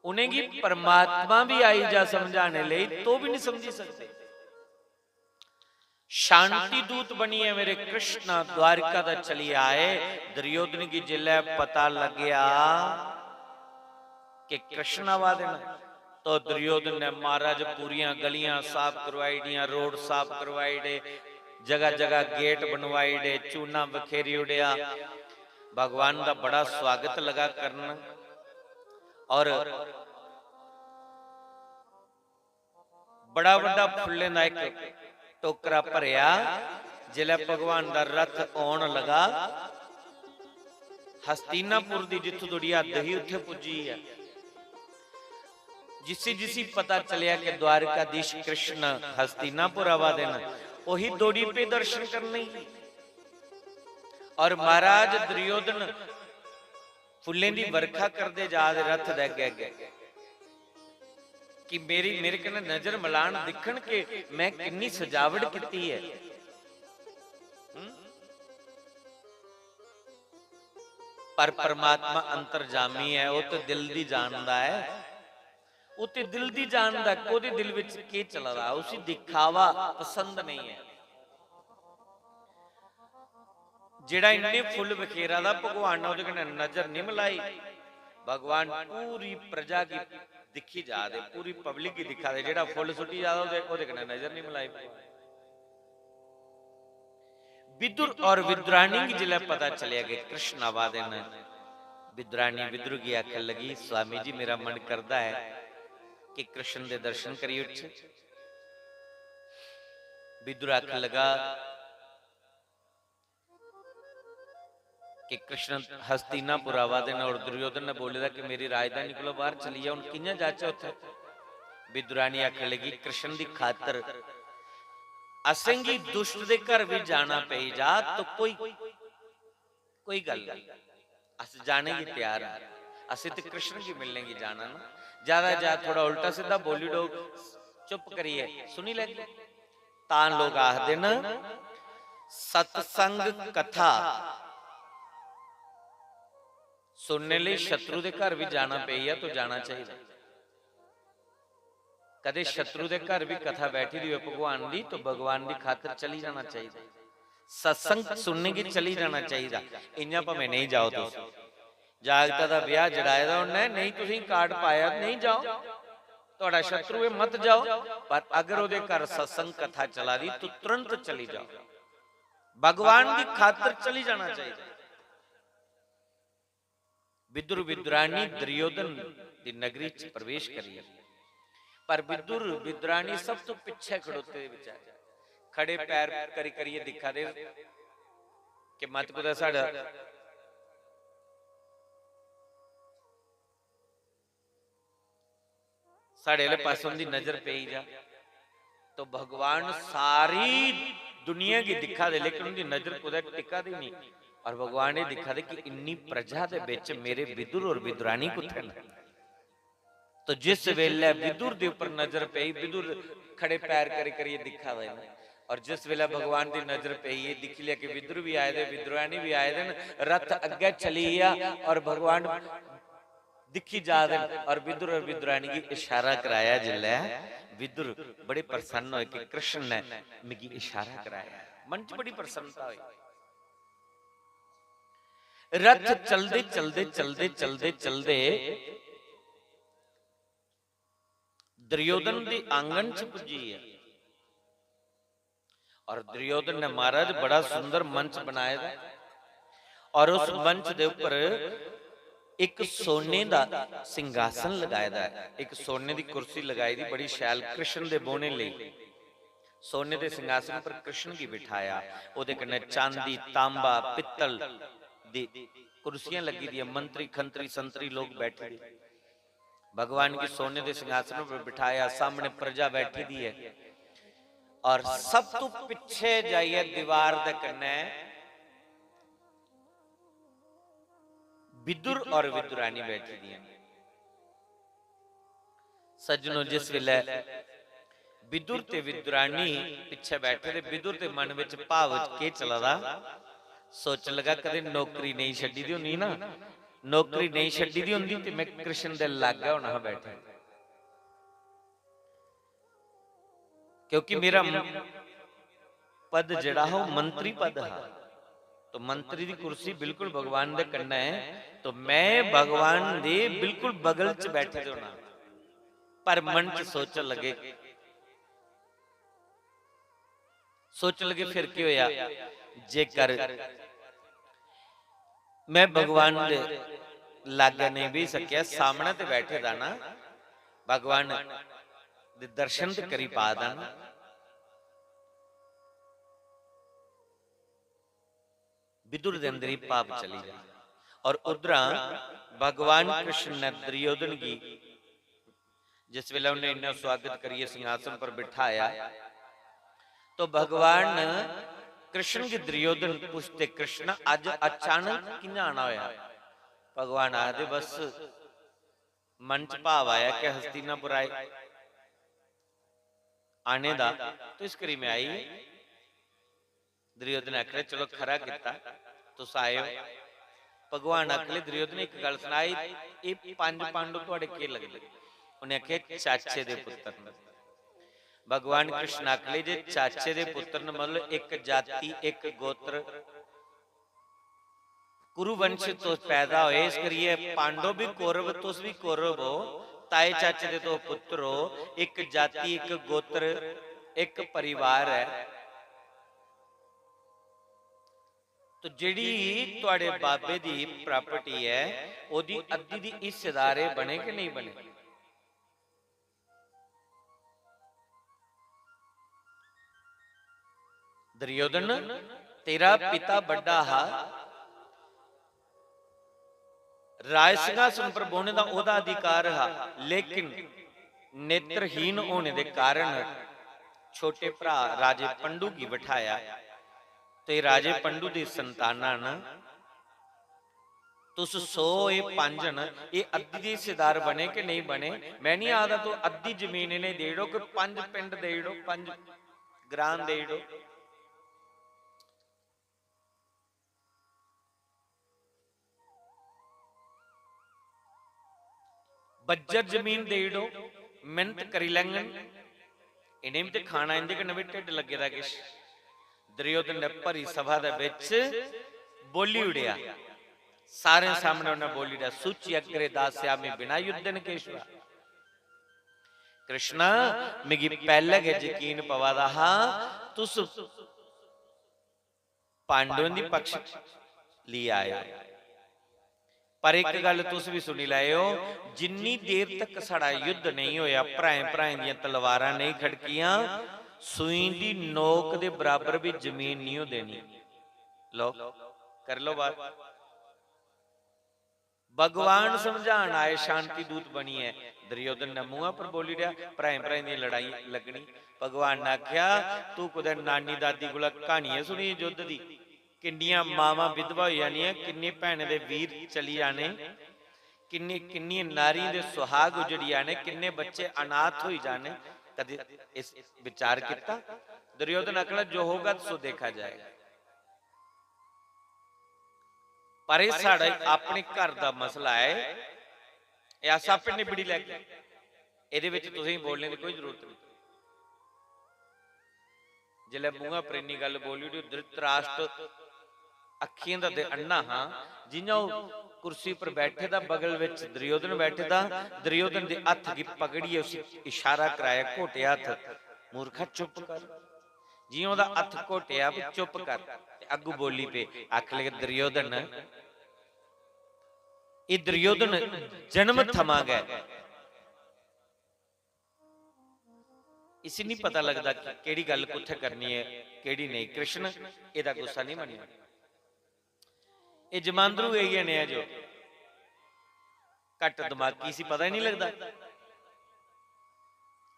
उन्हें की परमात्मा भी आई जा समझाने ले तो भी नहीं समझी सकते। शांति दूत बनी है मेरे कृष्ण द्वारिका दा चली आए। दुर्योधन की जिले पता लग गया कि कृष्ण आवा देना, तो दुर्योधन ने महाराज पूरियां गलियां साफ करवाई दियां, रोड साफ करवाई दे, जगह जगह गेट बनवाई दे, चूना बखेरी उड़िया। भगवान का बड़ा स्वागत लगा करना और बड़ा बड़ा फुल्ले का एक टोकरा भरिया। जिले भगवान का रथ आउण लगा, हस्तिनापुर की जिथों थोड़ी हद ही उत्थे पुजी है। जिसी जिसी पता चलिया कि द्वारकाधीश कृष्ण हस्तिनापुर आवा देना, वही दौड़ी पे दर्शन करने। और महाराज दुर्योधन फुल्लें दी वर्खा करते जा रहे रथ दे अगे अगे। कि मेरे कने नजर मिलान दिखण के मैं किन्नी सजावट की है। पर परमात्मा अंतरजामी है, वो तो दिल दी जानदा है, वो तो दिल दी जानदा कोदे दिल विच की चल रहा, उसी दिखावा पसंद नहीं है। जेड़ा इन्ने फुल बखेरा दा भगवान ने उहदे कने नजर नहीं मिलाई। भगवान पूरी प्रजा की दिखी जा दे, पूरी पब्लिक की दिखा दे, जेड़ा फुल सुटी जा उहदे कने नजर नहीं मिलाई। विदुर और विद्राणी की जिले पता चलिया कि कृष्ण आवा देन, विद्राणी विदुर की आखिर लगी स्वामी जी मेरा मन करता है कि कृष्ण दे दर्शन करिए। विदुर आख लगा कि कृष्ण हस्तिनापुर आवा देन और दुर्योधन ने बोलेगा कि मेरी राजधानी को बाहर चली जाओ, कियां जाचे उत्थे। विद्राणी आख लगी कृष्ण दी खातर असंगी दुष्ट दे घर भी जाना पे जा तो कोई गल नहीं, अस जाने की तैयार है, असि तो कृष्ण की मिलने की जाना ना, ज्यादा जा थोड़ा उल्टा सीधा बोली दो चुप करिए सुनी लगे ता लोग आखदे न सत्संग कथा सुनने लिए शत्रु दे घर भी जाना पे या तो जाना चाहिए। कदे शत्रु दे घर भी कथा बैठी दी भगवान दी तो भगवान दी खातिर चली जाना चाहिए, सत्संग सुनने की चली जाना चाहिए। इन्ना भावें नहीं जाओ तुम, जागता दा ब्याह जड़ाए दा उन्हें नहीं, तुसीं कार्ड पाया नहीं जाओ, तुहाडा शत्रु है मत जाओ, पर अगर उहदे घर सत्संग कथा चला दी तो तुरंत चली जाओ, भगवान की खातिर चली जाना चाहिए। विदुर विद्राणी दुर्योधन दी नगरी च प्रवेश करिए, पर विदुर विद्राणी सब तो पिछे खड़ोते बेचारे खड़े पैर करी करिए दिखा दे कि मत कुदा साडा साढ़े वाले पासों की नजर पे ही जा, तो भगवान सारी दुनिया की दिखा दे लेकिन उनकी नजर कुदा टिका दी नहीं। और भगवान ने दिखा दे कि इन्नी प्रजा दे विच मेरे विदुर और विद्राणी कुत्थे न। तो जिस वेले विदुर दे ऊपर नजर पई, विदुर खड़े पैर करे करिए दिखा दे, और जिस वेले भगवान की नजर पे ये दिख लिया कि विदुर भी आए दे विद्राणी भी आए दे, रथ अगे चली गया और भगवान दिखी जा दे, और विदुर और विद्राणी की इशारा कराया जिले विदुर बड़े प्रसन्न होए कि कृष्ण ने मिगी इशारा कराया, मन च बड़ी प्रसन्नता हुई। रथ चलदे चलदे चलदे चलदे चलदे दुर्योधन दी आंगन च पुजी है, और दुर्योधन ने महाराज बड़ा सुंदर मंच बनाया था, और उस मंच दे ऊपर एक सोने दा सिंहासन लगाया था, एक सोने दी कुर्सी लगाई दी बड़ी शैल कृष्ण दे बोने लई। सोने दे सिंहासन पर कृष्ण की बिठाया, ओदे कन्ने चांदी तांबा पित्तल दी कुर्सियां लगी दी, मंत्री खंत्री संतरी लोग बैठे, भगवान की सोने दे सिंहासन पर बिठाया, सामने प्रजा बैठी दी है, और सब तो पिछे जाइए दीवार दे कन्ने विदुर और विद्राणी बैठी दी। सज्जनों जिस वेले विदुर ते विद्राणी पिछे बैठे थे, विदुर ते मन विच भाव के चलदा, सोच लगा कदे नौकरी नहीं छड्डी दी होनी ना, नौकरी नहीं छड्डी दी होंदी ते मैं कृष्ण दे लागे होना बैठा, क्योंकि मेरा पद जड़ा हो मंत्री पद है, तो मंत्री दी कुर्सी बिल्कुल भगवान दे कन्ने है, तो मैं भगवान दे बिल्कुल बगल च बैठे होना। पर मन च सोचन लगे फिर की होया, जेकर मैं भगवान दे लागे नहीं भी सकिया, सामने ते बैठे दा ना, भगवान दे दर्शन ते करी पा दा ना, विदुर दे अंदर ही पाप चली जा। और उधर भगवान कृष्ण ने दुर्योधन की जिस वेले उन्हें इन्ना स्वागत करिए सिंहासन पर बिठाया, तो भगवान कृष्ण की दुर्योधन पूछते कृष्ण आज अचानक किन्ना आना होया। भगवान आदे बस मन च भाव आया कि हस्तिनापुर आए, आने दा तो इस करी मैं आई। दुर्योधन आखिया चलो खरा किता तुस आए हो। भगवान आखले दुर्योधन एक गल सुनाई, ये पंज पांडव तुहाडे के लगदे? उन्हें आखिया चाचे दे पुत्र ने। भगवान कृष्ण आखले जे चाचे दे पुत्र ने मतलब एक जाति एक गोत्र कुरुवंश तो पैदा होए, इस करिए पांडव भी कौरव तुस भी कौरव हो, ताए चाचे दे तो पुत्र हो, एक जाति एक गोत्र एक परिवार है। तो जिहड़ी तुहाडे बाबे दी प्रॉपर्टी है ओदी अद्धी दी हिस्सेदार बने कि नहीं बने? दुर्योधन तेरा पिता बड़ा हा, राज सिंहासन पर बोने का ओदा अधिकार हा, लेकिन नेत्रहीन होने के कारण छोटे भरा राजे पंडू की बिठाया। तो ये राजे पंडू की संताना न तुस 100 ये पंज न ये अद्धी दे हिस्सेदार बने कि नहीं बने? मैं नहीं आदा तो अद्धी जमीन इन्हें दे दो कि 5 पिंड दे दो, 5 ग्राम दे दो। बज्जर जमीन दे दो, मिहनत करी लैंगन, इन्हें भी तो खाना इंदे कन्नै भी ढिड लगे दा किश। दुर्योधन ने भरी सभा दे विच बोली उड़िया, सारे सामने उन्हें बोली उड़िया, सूची अग्रे दास्यामि बिना युद्धन केशवा। कृष्णा मिगी पहले के यकीन पवा दा हा तुस पांडवों दी पक्ष ली आए, पर एक गल तुस भी सुनी लाओ, जिन्नी देर तक साड़ा युद्ध नहीं होया, भराएं भराएं दी तलवारां नहीं खड़कियां, सूई दी नोक दे बराबर भी जमीन नहीं हो देनी। लो कर लो बात। भगवान समझाण आए, शांति दूत बनी है। दुर्योधन ने मुंह पर बोली रहा, भराएं भराएं दी लड़ाई लगनी। भगवान ने आख्या तू कुदै नानी दादी कोला कहानियां सुनी युद्ध दी, किन्नियां मावां विधवा हो जानियां, किन्ने भैन दे वीर चली जाने, किन्नी किन्नी नारी दे सुहाग उजड़ी जाने, किन्ने बच्चे अनाथ हो जाने। कदे इस विचार किया? दुर्योधन आखला जो होगा सो देखा जाएगा, पर यह साडा अपने घर का मसला है, यह अस आपे निबड़ी लैगे, ये बोलने की कोई जरूरत नहीं। जिले मूंहा पर इन्नी गल बोली धृतराष्ट्र अखियां दा ते अन्ना हां, जियां कुर्सी पर बैठे दा बगल विच दुर्योधन बैठे दा, दुर्योधन दे हथ की पगड़ी उस इशारा कराया घोटे हथ, मूर्खा चुप कर। जियां ओदा हथ घोटिया चुप कर, अगू बोली पे आख लगे दुर्योधन, ये दुर्योधन जन्म थमा गया, इसी नहीं पता लगता कि केड़ी गल कुत्थे करनी है केड़ी नहीं। कृष्ण एदा गुस्सा नहीं मनिया, ये जमांदरू गई ने जो घट दिमागी सी, पता ही नहीं लगता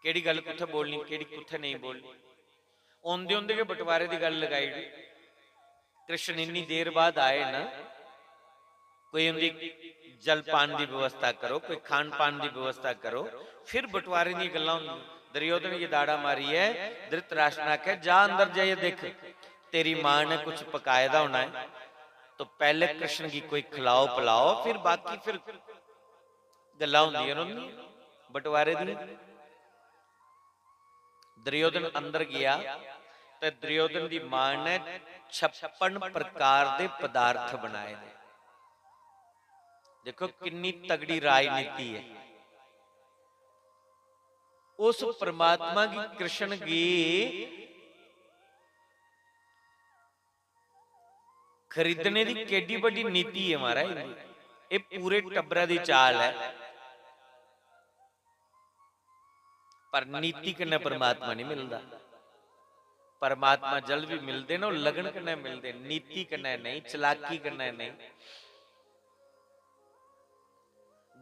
केड़ी गल कुत्थे बोलनी केड़ी कुत्थे नहीं बोलनी। आंदे आंदे के बंटवारे की गल लगाई। कृष्ण इन्नी देर बाद आए ना, कोई उनकी जलपान की व्यवस्था करो, कोई खान पान की व्यवस्था करो, फिर बंटवारे दी गल्लां होंदी। दुर्योधन ये दाड़ा मारी है, धृतराष्ट्र ने आख्या जा अंदर जाइए देख तेरी मां ने कुछ पकायदा होना है, तो पहले कृष्ण की कोई खिलाओ पिलाओ, फिर बाकी फिर गल्लां होंदियां होंदियां बंटवारे दी। दुर्योधन अंदर गया तो दुर्योधन की मां ने 56 प्रकार के पदार्थ बनाए। देखो कितनी तगड़ी राजनीति है। उस परमात्मा की कृष्ण की खरीदने की केडी बड़ी नीति है महाराज, ये पूरे टब्बरा की चाल है, पर नीति कन्नै परमात्मा नहीं मिलता। परमात्मा जल भी मिलते ना लगन कन्नै मिलते, नीति कन्नै नहीं, चलाकी कन्नै नहीं।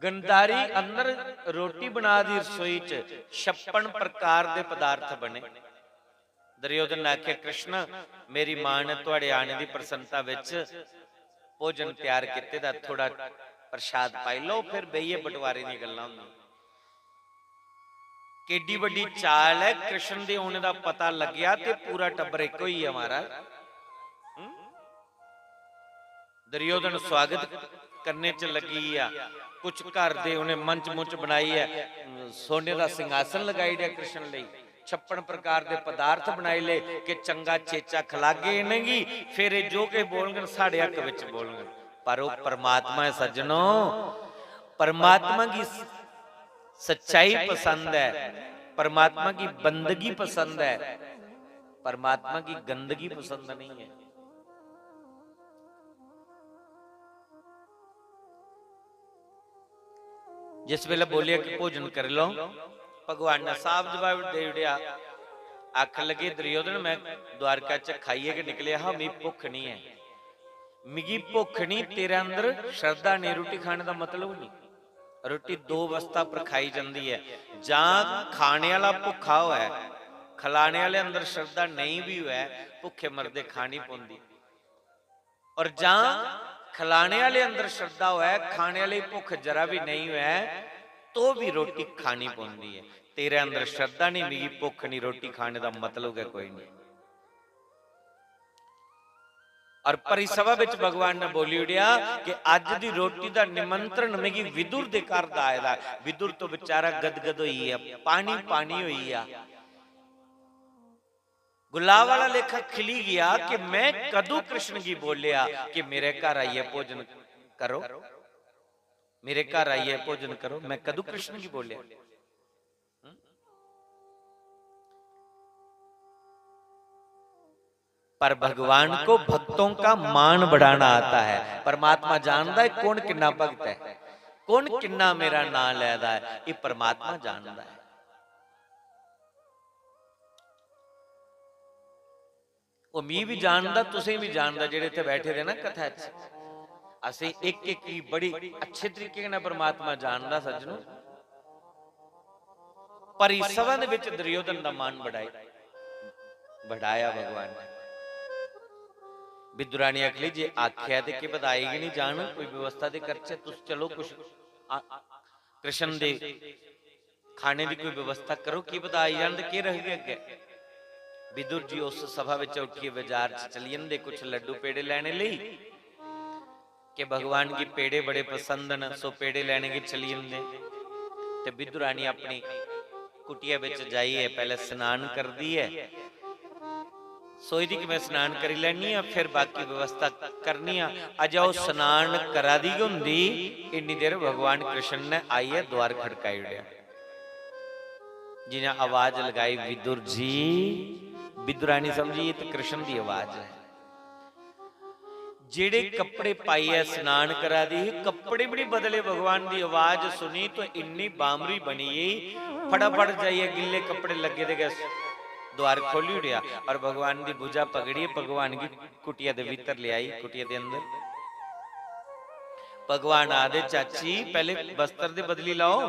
गंधारी अंदर रोटी बना दी रसोई च 56 प्रकार के पदार्थ बने। दुर्योधन ने आख्या कृष्ण मेरी मां ने तुहाडे आने की प्रसन्नता विच भोजन तैयार किते दा, थोड़ा प्रसाद पाई लो, फिर बईए बंटवारे दी गल्लां होंदियां। केडी बड़ी चाल है, कृष्ण दे होने का पता लग गया ते पूरा टब्बर एक ही है महाराज। दुर्योधन स्वागत करने च लगी आ, कुछ घर दे उन्हें मंच मुंच बनाई है, सोने का सिंहासन लगाई दिया कृष्ण लई, 56 प्रकार के पदार्थ बनाए ले कि चंगा चेचा खिलागे इन्हेंगी, फिर जो के बोलगन साढ़े हक विच बोलगन। पर वो परमात्मा है सज्जनों, परमात्मा की सच्चाई पसंद है, परमात्मा की बंदगी पसंद है, परमात्मा की गंदगी पसंद नहीं है। जिस वेले बोलिया कि भोजन कर लो, भगवान ने साफ जवाब दे दिया। आख लगे दुर्योधन मैं द्वारका च खाइए के निकले हाँ, मी भुख नहीं है, मिगी भुख नहीं, तेरे अंदर श्रद्धा नहीं। रोटी खाने का मतलब नहीं, रोटी दो अवस्था पर खाई जाती है, जहां खाने वाला भुखा हुआ है, खिलाने वाले अंदर श्रद्धा नहीं भी हुआ है, भुखे मरदे खानी पौंदी। और जहां खिलाने वाले अंदर श्रद्धा हुआ है, खाने वाले भुख जरा भी नहीं हुआ है, तो भी रोटी खानी पौंदी है। तेरे अंदर श्रद्धा नहीं, मिगी भुख नहीं, रोटी खाने का मतलब है कोई नहीं। और परिसभा विच भगवान ने बोली उड़िया कि अज दी रोटी दा निमंत्रण मिगी विदुर दे घर दा आया। विदुर तो बेचारा गदगद होई है, पानी पानी होई है, गुलाब वाला लेखा खिली गया कि मैं कदू कृष्ण की बोलिया कि मेरे घर आइए भोजन करो, मेरे घर आइए भोजन करो, मैं कदू कृष्ण की बोलिया। पर भगवान को भक्तों का मान बढ़ाना आता है। परमात्मा जानता है कौन किन्ना भक्त है, कौन किन्ना मेरा नाम लैदा है, ये परमात्मा जानता है। वो मी भी जानता, तुसीं भी जानता, जेड़े इत्थे बैठे थे ना कथा च, असीं एक एक की बड़ी अच्छे तरीके नाल परमात्मा जानता सज्जनों। पर इस सभा दे विच दुर्योधन दा मान बढ़ाया भगवान ने। विदुरानी अखली जे आख्या ते कि बताएगी नहीं जान, कोई व्यवस्था दे करचे तुस चलो, कुछ कृष्ण दे खाने की कोई व्यवस्था करो, की बताई जान ते के रह गए अगे। विदुर जी उस सभा विच उठिए बाजार च चली जंदे कुछ लड्डू पेड़े लेने लई कि भगवान की पेड़े बड़े पसंद न, सो पेड़े लेने की चली जंदे। ते विदुरानी अपनी कुटिया विच जाइए पहले स्नान कर दी है, सोचदी कि मैं स्नान करी लैनी आ, फिर बाकी व्यवस्था करनी आ। अज वो स्नान करा दी हुंदी, इन्नी देर भगवान कृष्ण ने आइए द्वार खड़काई उड़िया। जिन्हें आवाज लगाई विदुर जी, विदुरानी समझी ये तो कृष्ण की आवाज है। जेड़े कपड़े पाइए स्नान करा दी, कपड़े भी नहीं बदले, भगवान की आवाज सुनी तो इन्नी बामरी बनी, फटाफट जाइए गिले कपड़े लगे थे द्वार खोली उड़िया और भगवान की भुजा पकड़ी, भगवान की कुटिया दे भीतर ले आई। कुटिया दे अंदर भगवान आदे चाची पहले वस्त्र दे बदली लाओ,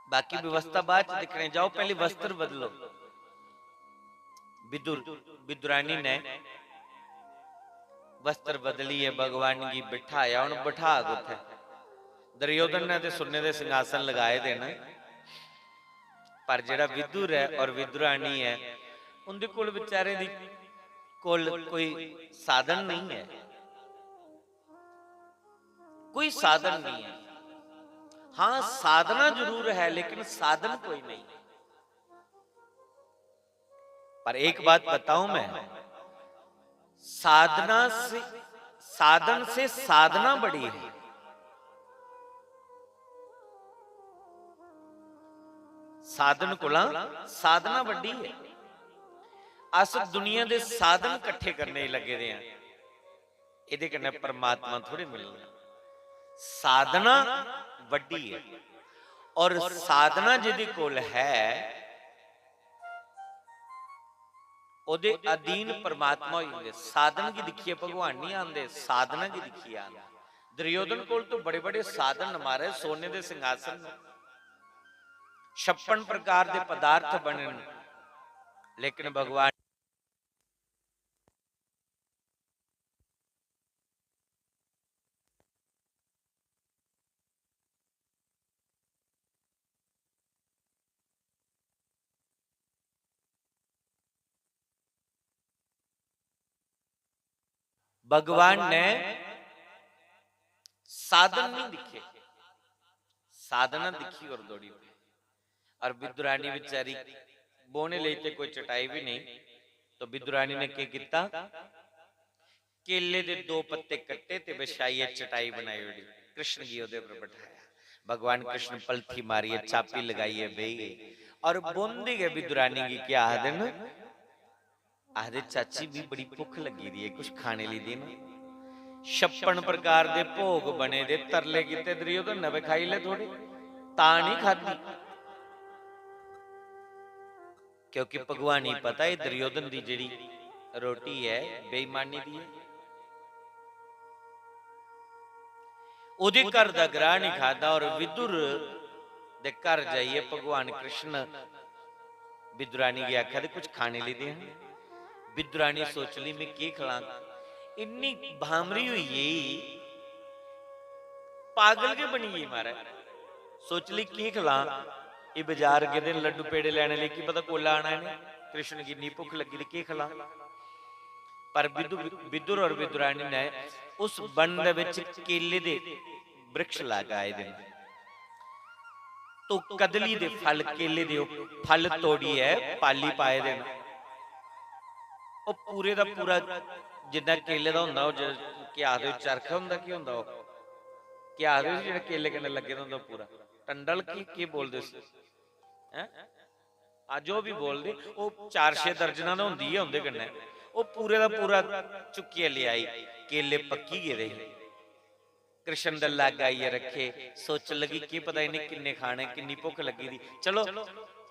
बाकी व्यवस्था बाद दिखने, जाओ पहले वस्त्र बदलो। विदुरानी ने वस्त्र बदली है, भगवान की बिठाया, उन बिठा गुथे। दुर्योधन ने सोने दे सिंहासन लगाए देना, पर जेड़ा विदुर है और विदुरानी है, उनके कोल बेचारे दी कोल कोई साधन नहीं है, कोई साधन नहीं है। हाँ साधना जरूर है लेकिन साधन कोई नहीं। पर एक बात बताऊं मैं, साधना से साधन से साधना बड़ी है। साधन कोला साधना बड़ी है। अस दुनिया दे साधन इकट्ठे करने ही लगे दे हैं, इहदे कन्नै परमात्मा थोड़े मिलना। साधना वड्डी है और साधना जिहदे कोल है ओदे अधीन परमात्मा ही होंगे। साधन की दिखिए भगवान नहीं आंदे, साधना की दिखिए आंदे। दुर्योधन कोल तो बड़े बड़े साधन हमारे, सोने दे सिंहासन, 56 प्रकार के पदार्थ बने, लेकिन भगवान भगवान ने साधन नहीं दिखे, साधना दिखी और दौड़ी। और विदुरानी बेचारी बोने लेते कोई चटाई भी नहीं, तो विदुरानी ने क्या किया, केले दे 2 पत्ते कट्टे ते बिछाई चटाई बनाई उड़ी, कृष्ण की ओदे पर बैठाया। भगवान कृष्ण पलथी मारी है, चापी लगाई है, बह गई और बोंदी गए विदुरानी की। क्या आदन आदे चाची भी बड़ी भुख लगी दी है, कुछ खाने ली देना। 56 प्रकार दे भोग बने दे, तरले किते दुर्योधन ने खाई ले थोड़े, ता नहीं खाती, क्योंकि भगवान ही पता है दुर्योधन दी जेड़ी रोटी है बेईमानी दी है। ओदे घर दा ग्राह नहीं खाता और विदुर दे घर जाइए भगवान कृष्ण विदुरानी की आख्या कुछ खाने ली दे। विदुरानी सोच ली मैं की खिला, इन्नी भामरी हुई है, पागल के बनी गई मारा। सोच ली की खिला, ये बाजार के दिन लड्डू पेड़े लेने लिए की पता कोला आना है, कृष्ण की इन्नी भुख लगी थी की खिला। पर विदुर और विदुरानी ने उस वन दे विच केले दे वृक्ष लगाए दिन, तो कदली दे फल केले दे फल तोड़ी है, पाली पाए दिन। वो पूरे दा पूरा जिन्ना केले दा हुंदा, क्या आखदे चरखा हुंदा, की हुंदा क्या आखदे जेड़ा केले कन्ने लगे हुंदा पूरा टंडल की बोलदे सी हैं, आ जो भी बोलदे वो 4-6 दर्जना दा हुंदी है उंदे कन्ने। वो पूरे दा पूरा चुक्किया ले आई, केले पक्की गए कृष्ण दे लग आइए रखे। सोच लगी की पता इन्हें किन्ने खाने, किन्नी भुख लगी थी, चलो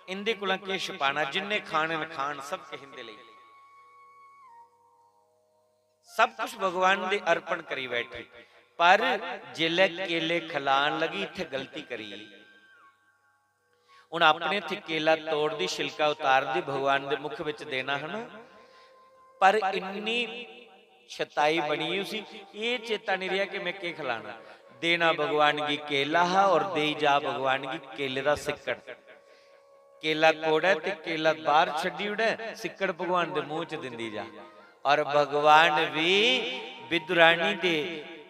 इंदे कोला के छुपाना, जिन्ने खाने न खान, सब कहिंदे लई सब कुछ भगवान दे अर्पण करी बैठी। पर जिले केले खिलान लगी इत्थे गलती करी, हुण अपने इत्थे केला तोड़ दी, छिलका उतार दी, भगवान दे मुख विच देना है ना। पर इन्नी छताई बनी उसी, ये चेता नहीं रहा कि मैं के खिलाना। देना भगवान की केला है और दे जा भगवान की केले दा सिक्कड़। केला कोड़ा ते केला बाहर छड्डी उड़े, सिक्कड़ भगवान दे मुंह च दिंदी जा। और भगवान भी विदुरानी दे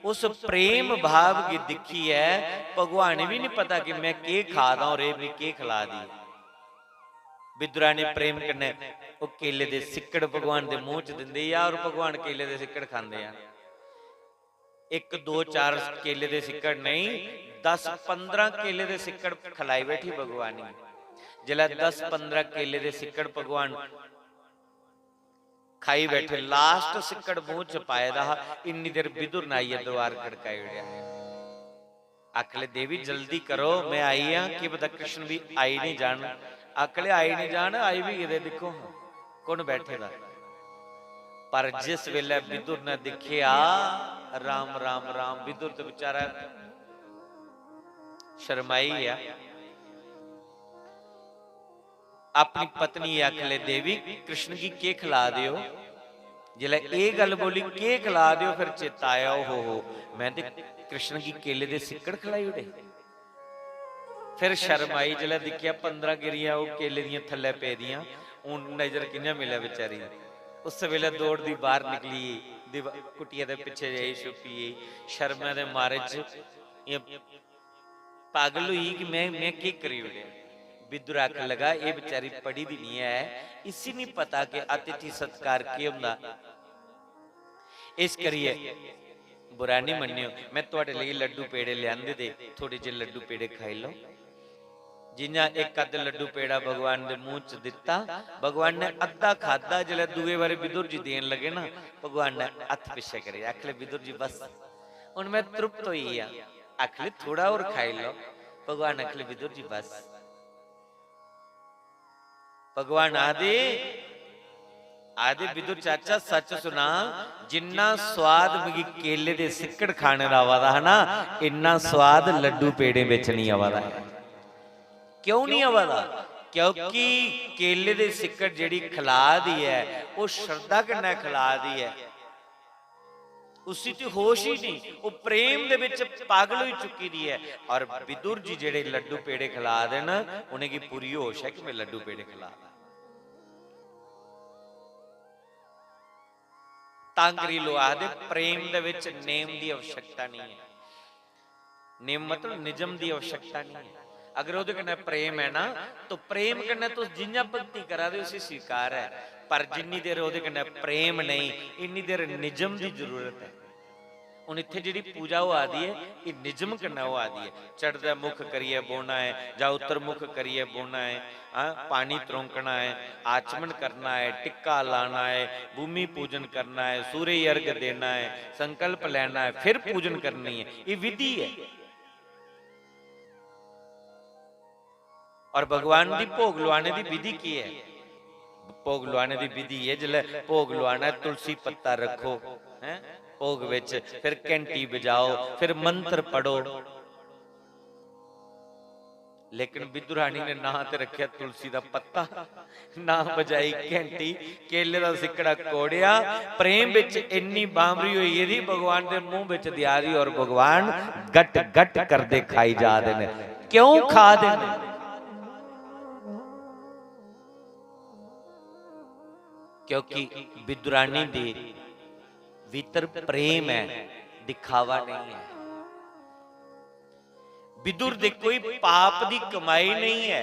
उस प्रेम भाव की दिखी है, भगवान भी नहीं पता कि मैं के खा दा और ये के खिला दी। विदुरानी प्रेम कन्ने वो केले दे सिक्कड़ भगवान दे मुंह च दिंदे या, और भगवान केले दे सिक्कड़ खांदे आ। 1 2 4 केले दे सिक्कड़ नहीं, 10-15 केले दे सिक्कड़ खिलाई बैठी भगवानी। जिला 10-15 केले दे सिक्कड़ भगवान खाई बैठे, लास्ट सिक्कड़ मुंह च पाए रहा, इन्नी देर विदुर ना आइए द्वार खड़काए उड़िया। आखले देवी जल्दी करो, मैं आई हाँ, कि पता कृष्ण भी आई नहीं जान। आखले आई नहीं जान, आई भी गिरे देखो कौन बैठे दा। पर जिस वेले विदुर ने दिखिया, राम राम राम, विदुर तो बेचारा शर्माई है। अपनी पत्नी आखले देवी कृष्ण की के खिला दियो, जिले ये गल बोली के खिला दियो, फिर चेता आया हो मैं ते कृष्ण की केले दे सिक्कड़ खिलाई उड़े। फिर शर्म आई, जिले दिखिया 15 गिरियां वो केले दियां थल्ले पे दियां, उन नजर किन्या मिला बेचारी। उस वेले दौड़ दी बाहर निकली, कुटिया दे पिछे जाई छुपी, शर्मा दे मारे च पागल हुई कि मैं की करी उड़े। विदुर आख लगा ये बेचारी पढ़ी दी नहीं है, इसी नहीं पता कि अतिथि सत्कार के हुंदा। इस करिए बुरा नहीं मन्नियो, मैं तुहाडे लई लड्डू पेड़े लियांदे दे, थोड़े जे लड्डू पेड़े खाई लो। जिन्ना एक अद्ध लड्डू पेड़ा भगवान दे मुंह च दिता, भगवान ने अद्धा खादा, जिले दूए बारे विदुर जी देन लगे ना, भगवान ने हथ पिछे करे, आखले विदुर जी बस हुण मैं तृप्त होई आ, आखले थोड़ा और खाई लो। भगवान आखले विदुर जी बस। भगवान आदि आदि विदुर चाचा सच सुना, जिन्ना स्वाद मिगी केले दे सिक्कड़ खाने दा आवा दा है ना, इन्ना स्वाद लड्डू पेड़े विच नहीं आवा दा। क्यों नहीं आवा दा? क्योंकि केले दे सिक्कड़ जेड़ी खिला दी है वो श्रद्धा कन्नै खिला दी है, उसी ते होश ही नहीं, वो प्रेम दे विच पागल हो चुकी दी है। और विदुर जी जेड़े लड्डू पेड़े खिला देन, उन्हें की पूरी होश है कि मैं लड्डू पेड़े खिला। ਤਾਂ ਕਰੀ ਲੋ ਆਖਦੇ ਪ੍ਰੇਮ ਦੇ ਵਿੱਚ ਨੇਮ ਦੀ आवश्यकता नहीं है। नेम मतलब निजम की आवश्यकता नहीं है। अगर वो कन्नै प्रेम है ना तो प्रेम कन्नै तो जिन्ना भक्ति करा दे उसी स्वीकार है, पर जिन्नी देर वो कन्नै प्रेम नहीं इन्नी देर निजम की जरूरत है। हुण इत्थे जिहड़ी पूजा वो आदि है ये निजम कन्नै वो आदि है। चढ़दा मुख करिए बोना है जां उत्तर मुख करिए बोना है, पानी त्रोंकना है, आचमन करना है, टिक्का लाना है, भूमि पूजन करना है, सूर्य अर्घ देना है, संकल्प लेना है, फिर पूजन करनी है। ये विधि है। और भगवान की भोग लवाने की विधि की है? भोग लवाने की विधि है जिले भोग लवाना है तुलसी पत्ता रखो है भोग विच, फिर घंटी बजाओ, फिर मंत्र पढ़ो। लेकिन विदुरानी ने ना ते रखिया तुलसी दा पत्ता, ना बजाई घंटी, केले दा सिकड़ा कोड़िया। प्रेम विच इन्नी बामरी हुई है भगवान दे मुंह विच दिया दी और भगवान गट गट करदे खाई जा दे ने। क्यों खा दे? क्योंकि विदुरानी दी भीतर प्रेम है, दिखावा नहीं है। विदुर दे कोई पाप दी कमाई नहीं है।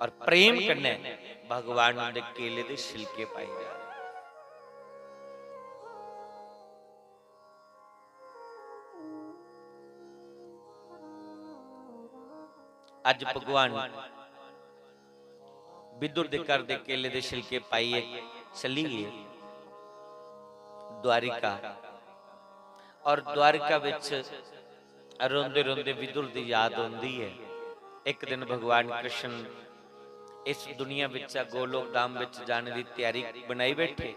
और प्रेम कन्ने भगवान दे केले दे छिलके पाई जा रहे। अज भगवान विदुर दे घर दे केले दे छिलके पाइए चलीए द्वारिका। और द्वारिका विच रोंदे रोंदे विदुर दी याद आउंदी है। एक दिन भगवान कृष्ण इस दुनिया विच गोलोक धाम विच जाने की तैयारी बनाई बैठे,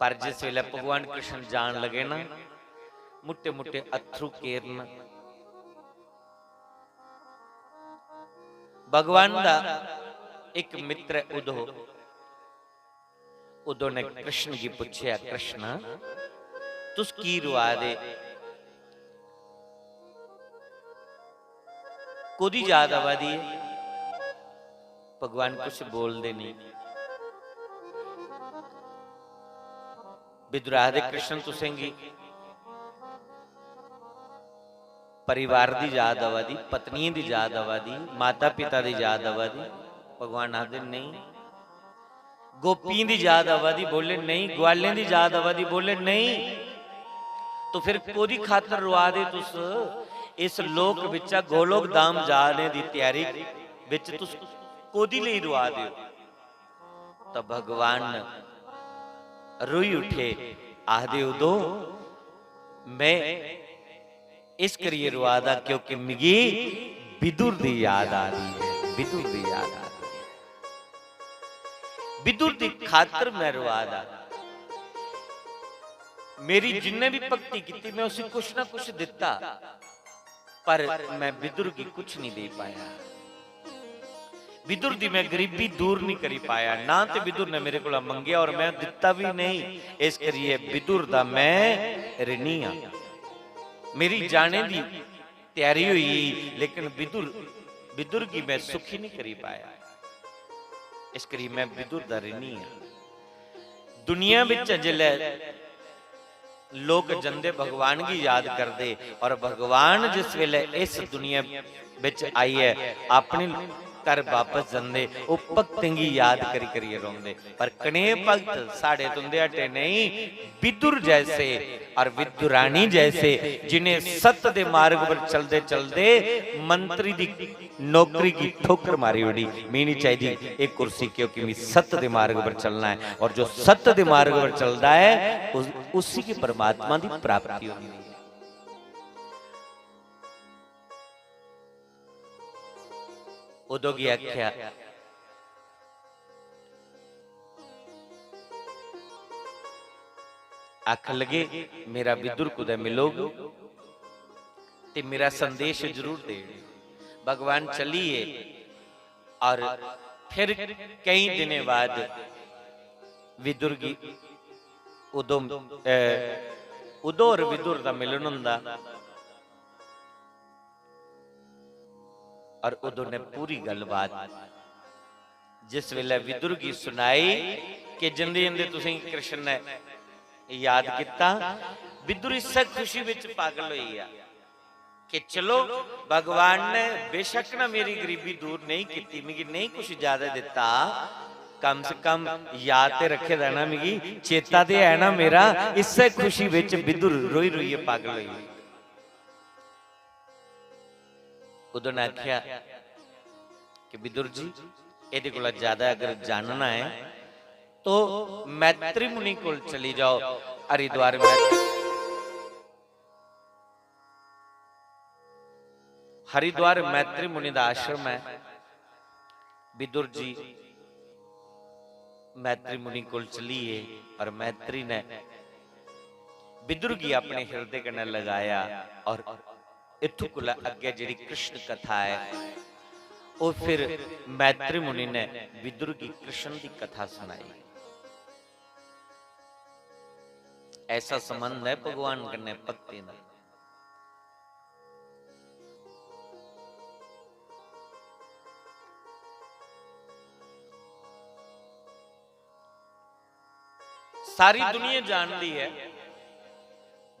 पर जिस वेले भगवान कृष्ण जान लगे ना मुट्टे मुट्टे अथरू केरन भगवान दा एक मित्र उदो ने कृष्ण की पूछया, कृष्ण तुस की रुआ दे? कोदी याद आवादी है? भगवान कुछ बोल दे नहीं। विदुरा दे कृष्ण तुसेंगी परिवार दी याद आवादी, पत्नी दी याद आवादी, माता पिता दी याद आवादी? भगवान आदे नहीं। गोपी दी याद आवादी? बोले नहीं। ग्वालें दी याद आवादी? बोले नहीं। तो फिर कोदी खातर रुआ दे तुस? इस लोक विच गोलोक धाम जाने दी तैयारी विच तुस कोदी लई रुआ दे? तो भगवान रोई उठे, आदे उदो मैं इस करिए रुआदा क्योंकि मिगी विदुर दी याद आ रही है। विदुर दी याद आ रही है, विदुर दी खातर मैं रुआदा। मेरी जिन्ने भी भक्ति की मैं उसे कुछ ना कुछ दिता, पर मैं विदुर की कुछ नहीं दे पाया। विदुर दी मैं गरीबी दूर नहीं करी पाया, ना तो विदुर ने मेरे को मंगया और मैं दिता भी नहीं। इस करिए विदुर दा मैं ऋणी हाँ। मेरी जाने की तैयारी हुई लेकिन विदुर की मैं सुखी नहीं करी पाया। इस करी मैं विदुर दा ऋणी हाँ। दुनिया विच जिले लोग जंदे भगवान की याद करते, और भगवान जिस वेले इस दुनिया विच आई है अपने घर वापस जंदे वो भक्तां की याद करी करिए रोंदे। पर कने भक्त साढ़े तुंदे हटे नहीं, विदुर जैसे और विदुरानी जैसे जिन्हें सत्य दे मार्ग पर चलते चलते मंत्री दी नौकरी की ठोकर मारी उड़ी। मीनी चाहिए एक कुर्सी क्योंकि मैं सत्य दे मार्ग पर चलना है, और जो सत्य दे मार्ग पर चलता है उसी की परमात्मा की प्राप्ति होती है। उदो की आख्या आख लगे मेरा विदुर कुद मिलोगे ते मेरा संदेश जरूर दे। भगवान चलिए और फिर कई दिन बाद विदुर की उदो और विदुर का मिलन हुंदा। और उदों ने पूरी गलबात जिस वेले विदुर की सुनाई कि जिंदे जिंदे तुसीं कृष्ण ने याद किया, विदुर इस खुशी विच पागल हुई है कि चलो भगवान ने बेशक ना मेरी गरीबी दूर नहीं की, मिगी नहीं कुछ ज्यादा दिता, कम से कम याद ते रखे दा ना, मिगी चेता ते है ना मेरा। इस खुशी विच विदुर रोई रोई पागल हुई। उदों ने आख्या कि विदुर जी ਇਹਦੇ ਕੋਲ ज्यादा अगर जानना है तो मैत्री मुनि को चली जाओ, हरिद्वार में हरिद्वार मैत्री मुनि का आश्रम है। विदुर जी मैत्री मुनि को चलिए और मैत्री ने विदुर की अपने हृदय कने लगाया और इत्थों को अगे जी कृष्ण कथा है और फिर मैत्री मुनि ने विदुर की कृष्ण की कथा सुनाई। ऐसा संबंध है भगवान कने भक्ति ना। सारी दुनिया जानती है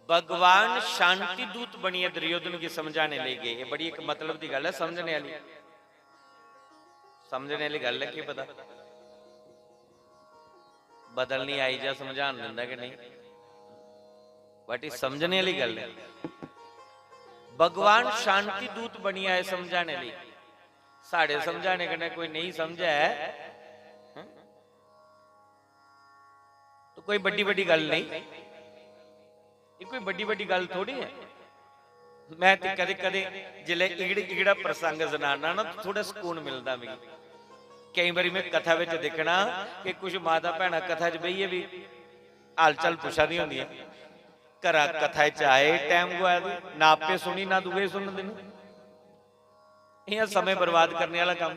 भगवान शांति दूत बनिए दुर्योधन की समझाने ले गए। ये बड़ी एक मतलब की गल है, समझने वाली, समझने वाली गल है। कि पता बदल नहीं आई जा समझान दिंदा कि नहीं, बट ये समझने वाली गल है। भगवान शांति दूत बनिया है समझाने लिए, साढ़े समझाने कने कोई नहीं समझा है तो कोई बड़ी बड़ी गल नहीं, ये कोई बड़ी बड़ी गल थोड़ी है। मैं तो कदे कदे जिले इगड़ा प्रसंग सुनाना ना तो थोड़ा सुकून मिलता। मैं कई बार मैं कथा विच देखना कि कुछ माता भैन कथा च बहिए भी हाल चाल पुछा दी होंदी, घर कथा च आए टाइम गवाया ना आपे सुनी ना दूए सुन देने, यह समय बर्बाद करने वाला काम।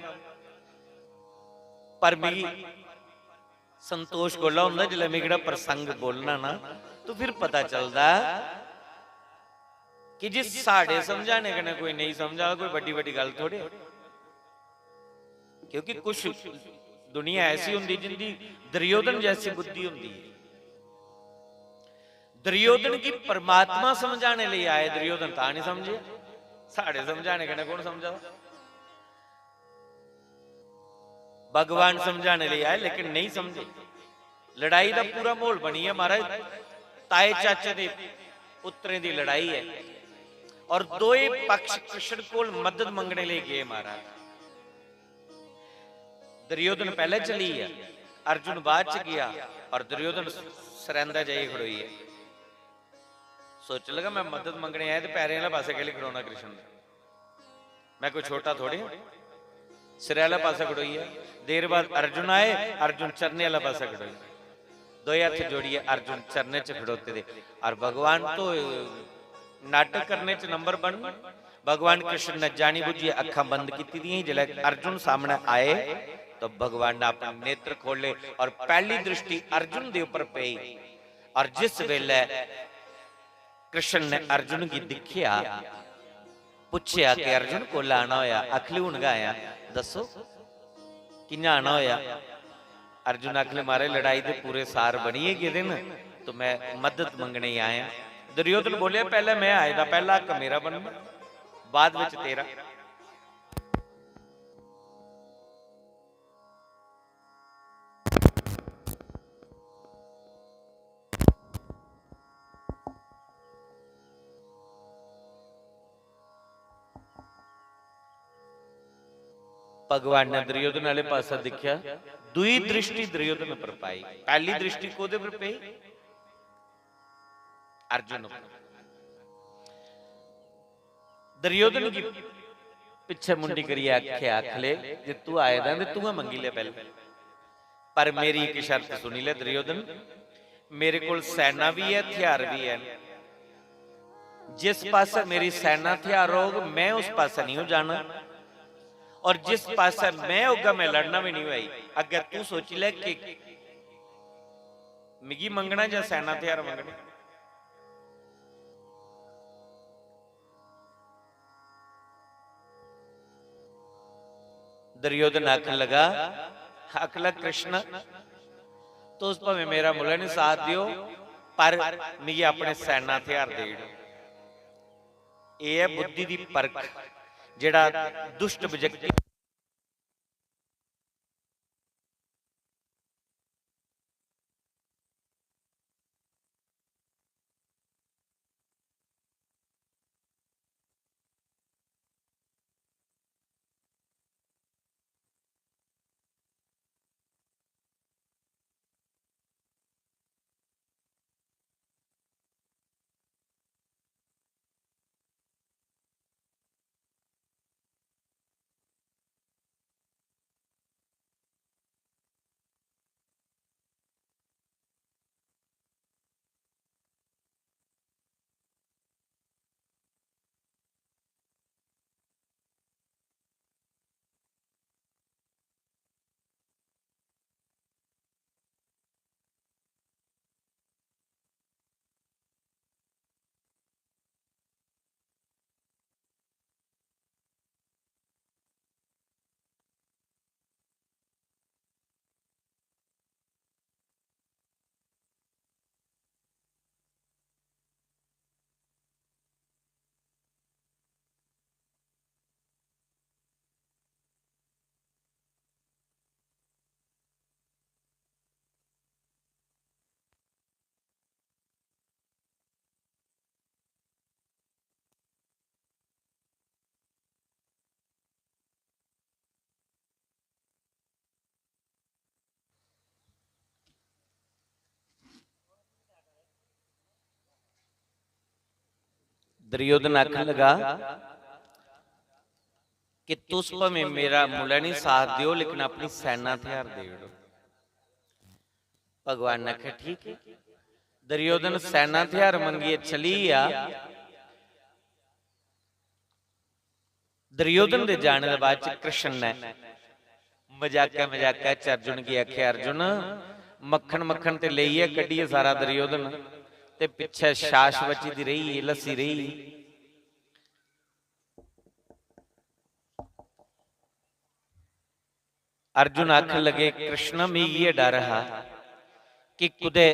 पर मिगी संतोष गोला होंदा जिले मिगड़ा प्रसंग बोलना ना तो फिर पता चलता कि जिस साढ़े समझाने कने कोई नहीं समझा, कोई बड़ी बड़ी गल थोड़े। क्योंकि कुछ दुनिया ऐसी होंगी जिंदी दुर्योधन जैसी बुद्धि होंगी है। दुर्योधन की परमात्मा समझाने लिए आए, दुर्योधन ता नहीं समझे, साढ़े समझाने कने कौन समझा। भगवान समझाने लिए आए लेकिन नहीं समझे। लड़ाई का पूरा माहौल बनी है महाराज, ताए चाचे दे पुत्रे की लड़ाई है और दोए पक्ष कृष्ण को मदद मंगने लिए गए महाराज। दुर्योधन पहले चली है, अर्जुन बाद च गया और दुर्योधन सरंदा जाइए खड़ोई है। सोच लगा मैं मदद मंगने आया तो पैरे वाला पासे के लिए खड़ोना कृष्ण, मैं कोई छोटा थोड़ी सिरे वाला पासा खड़ोई है। देर बाद अर्जुन आए, अर्जुन चरने वाला पासा खड़ोई, दो हाथ जोड़िए अर्जुन चरने च खड़ोते थे। और भगवान तो नाटक करने च नंबर वन। भगवान कृष्ण ने जानी बुझी अखा बंद की दी, जिले अर्जुन सामने आए तो भगवान ने अपने नेत्र खोले और पहली दृष्टि अर्जुन के ऊपर पई। और जिस वेले कृष्ण ने अर्जुन की दिखिया, पूछया कि अर्जुन को लाना होया, अखली हुण गाया दसो कि आना होया। अर्जुन आखले मारे लड़ाई के पूरे सार बनी है दिन तो मैं मदद मंगने ही आया। दुर्योधन बोले पहले मैं आए था, पहला हक मेरा बनना बाद विच तेरा। भगवान ने दुर्योधन वाले पासा दिखा, दुई दृष्टि दुर्योधन पर पाई। पहली दृष्टि कोदे पर पई अर्जुन पर। दुर्योधन की पिछे मुंडी करिए आखे आखले जे तू आए दा तू मंगी ले पहले, पर मेरी एक शर्त सुनी ले दुर्योधन, मेरे को सेना भी है हथियार भी है, जिस पास मेरी सेना हथियार होगा मैं उस पास नहीं हो जाना और जिस पास मैं होगा मैं लड़ना भी नहीं हुई। अगर तू सोच ले कि मिगी मंगना या सेना हथियार मंगने। दुर्योधन आखन लगा, आखला कृष्ण तुस भावें मेरा मुला नहीं साथ दियो पर मिगी अपने सैना हथियार दे। यह है बुद्धि दी परख, जेड़ा दुष्ट व्यक्ति दुर्योधन आखन लगा कि तुस भावें मेरा मुला नहीं साथ दियो लेकिन अपनी सैना हथियार दे। भगवान ने कहा ठीक है। दुर्योधन सैना हथियार मंगिए चली आ। दुर्योधन दे जाने के बाद कृष्ण ने मजाका मजाका अर्जुन की आख्या, अर्जुन मक्खन मक्खन ते लईए कढ़िए सारा दुर्योधन ते पिछे छाछ बची दी रही, लस्सी रही। अर्जुन आख लगे कृष्ण में ये डर है कि कुदे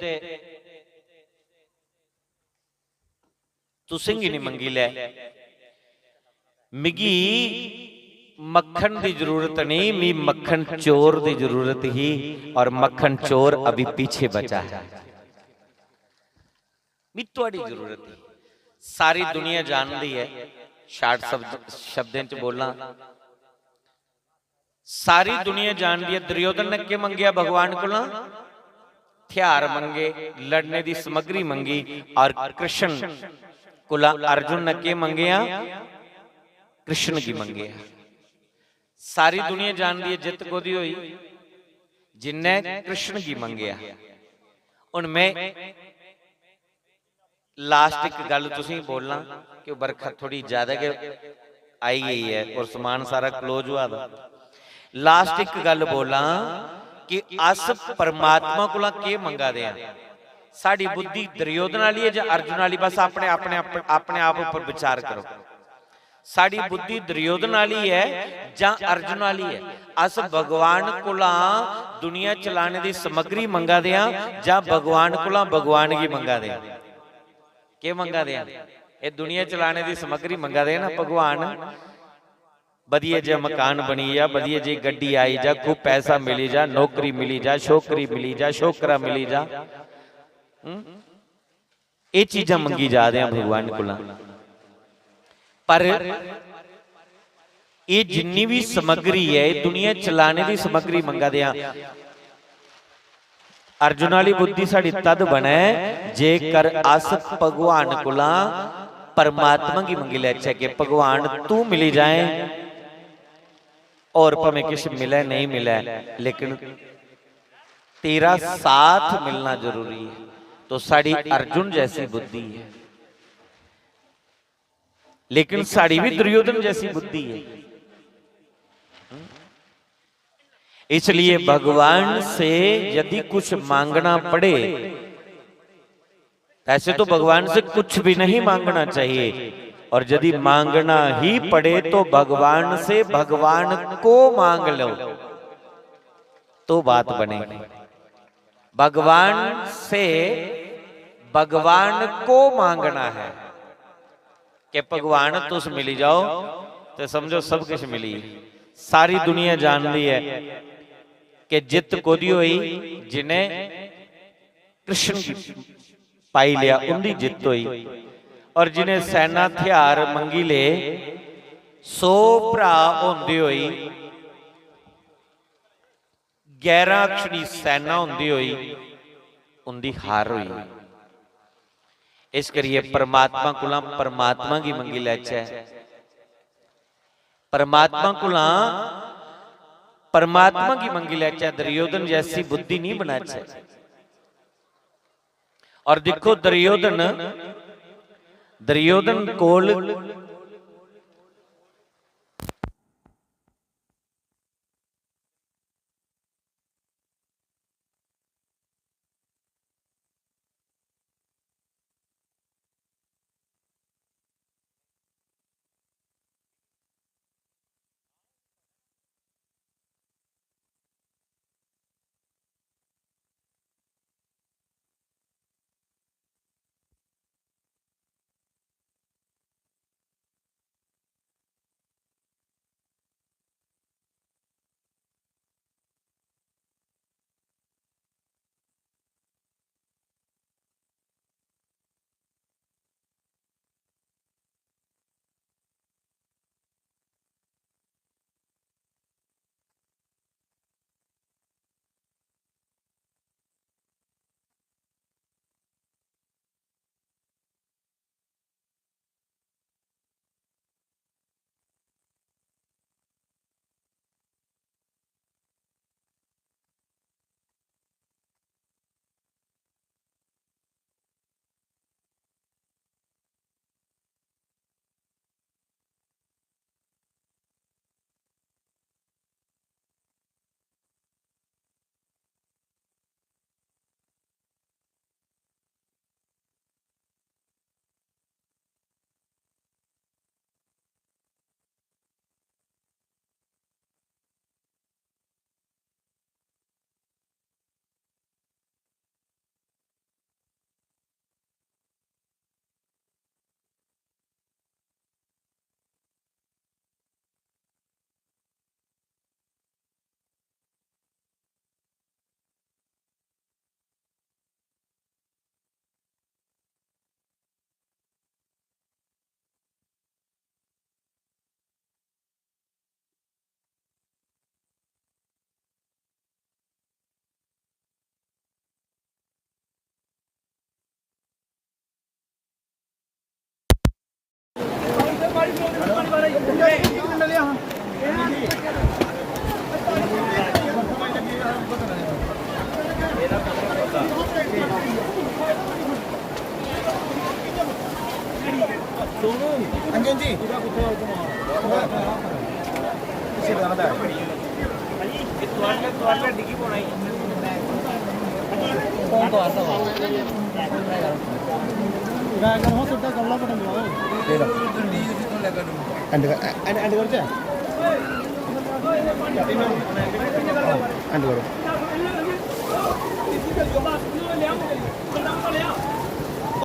तुसिंग ही नहीं मंगी ले, मिगी मक्खन की जरूरत नहीं, मी मक्खन चोर की जरूरत ही, और मक्खन चोर अभी पीछे बचा है, मी तुहाडी जरूरत है। सारी दुनिया जानती है, शार्ट शब्दों च बोलना, सारी दुनिया जानती है दुर्योधन ने क्या मंगया भगवान को, हथियार मंगे, लड़ने की सामग्री मंगी, और कृष्ण को अर्जुन ने क्या मंगया, कृष्ण की मंगे। सारी दुनिया जानती है जित कोदी हुई जिन्हें कृष्ण की मंगया। हुण मैं लास्ट एक गल तुसीं बोलना कि बरखा थोड़ी ज्यादा आई गई है और समान सारा क्लोज हुआ था। लास्ट एक गल बोला कि अस परमात्मा को के मंगा दे, साड़ी बुद्धि दुर्योधन वाली है या अर्जुन वाली, बस अपने अपने अपने आप ऊपर विचार करो। साड़ी बुद्धि दुर्योधन वाली है या अर्जुन वाली है। अस भगवान को दुनिया चलाने की सामग्री मंगा दे या भगवान को भगवान की मंगा दे, के मंगा दे, ये दुनिया चलाने की सामग्री मंगा दे ना। भगवान बढ़िया जी मकान बनी जा, बढ़िया जी गड्डी आई जा, खूब पैसा मिली जा, नौकरी मिली जा, छोकरी मिली जा, छोकरा मिली जा, ये चीजा मंगी जा रहे हैं भगवान को। पर ये जिन्नी भी सामग्री है दुनिया चलाने की सामग्री मंगा दे। अर्जुन वाली बुद्धि साड़ी तद बने जेकर अस भगवान को परमात्मा की मंगी ले, कि भगवान तू मिली जाए और भावें किसी मिले नहीं मिले, लेकिन तेरा साथ मिलना जरूरी है। तो साड़ी अर्जुन जैसी बुद्धि है, लेकिन साड़ी भी दुर्योधन जैसी बुद्धि है। इसलिए भगवान से यदि कुछ मांगना पड़े, ऐसे तो भगवान से कुछ भी नहीं मांगना चाहिए, और यदि मांगना ही पड़े तो भगवान से भगवान को मांग लो तो बात बनेगी। भगवान से भगवान को मांगना है कि भगवान तुस मिली जाओ तो समझो सब कुछ मिली। सारी दुनिया जान ली है कि जित कोदी हुई जिन्हें कृष्ण पाई लिया उनकी जित हुई, और जिन्हें सैना हथियार मंगी ले 100 भरा होंदी हुई 11 अक्षरी सैना होंदी हुई उनकी हार हुई। इस करिए परमात्मा कोला परमात्मा की मंगी लैचे, परमात्मा कोला परमात्मा की मंगी लैचे, दुर्योधन जैसी बुद्धि नहीं बनाचे। और देखो दुर्योधन कोल अंजन जी डिग्गी पाना कौन तो आता हुआ ड्रैगन हो सकता करना पड़ेगा एंड कर जा एंड करो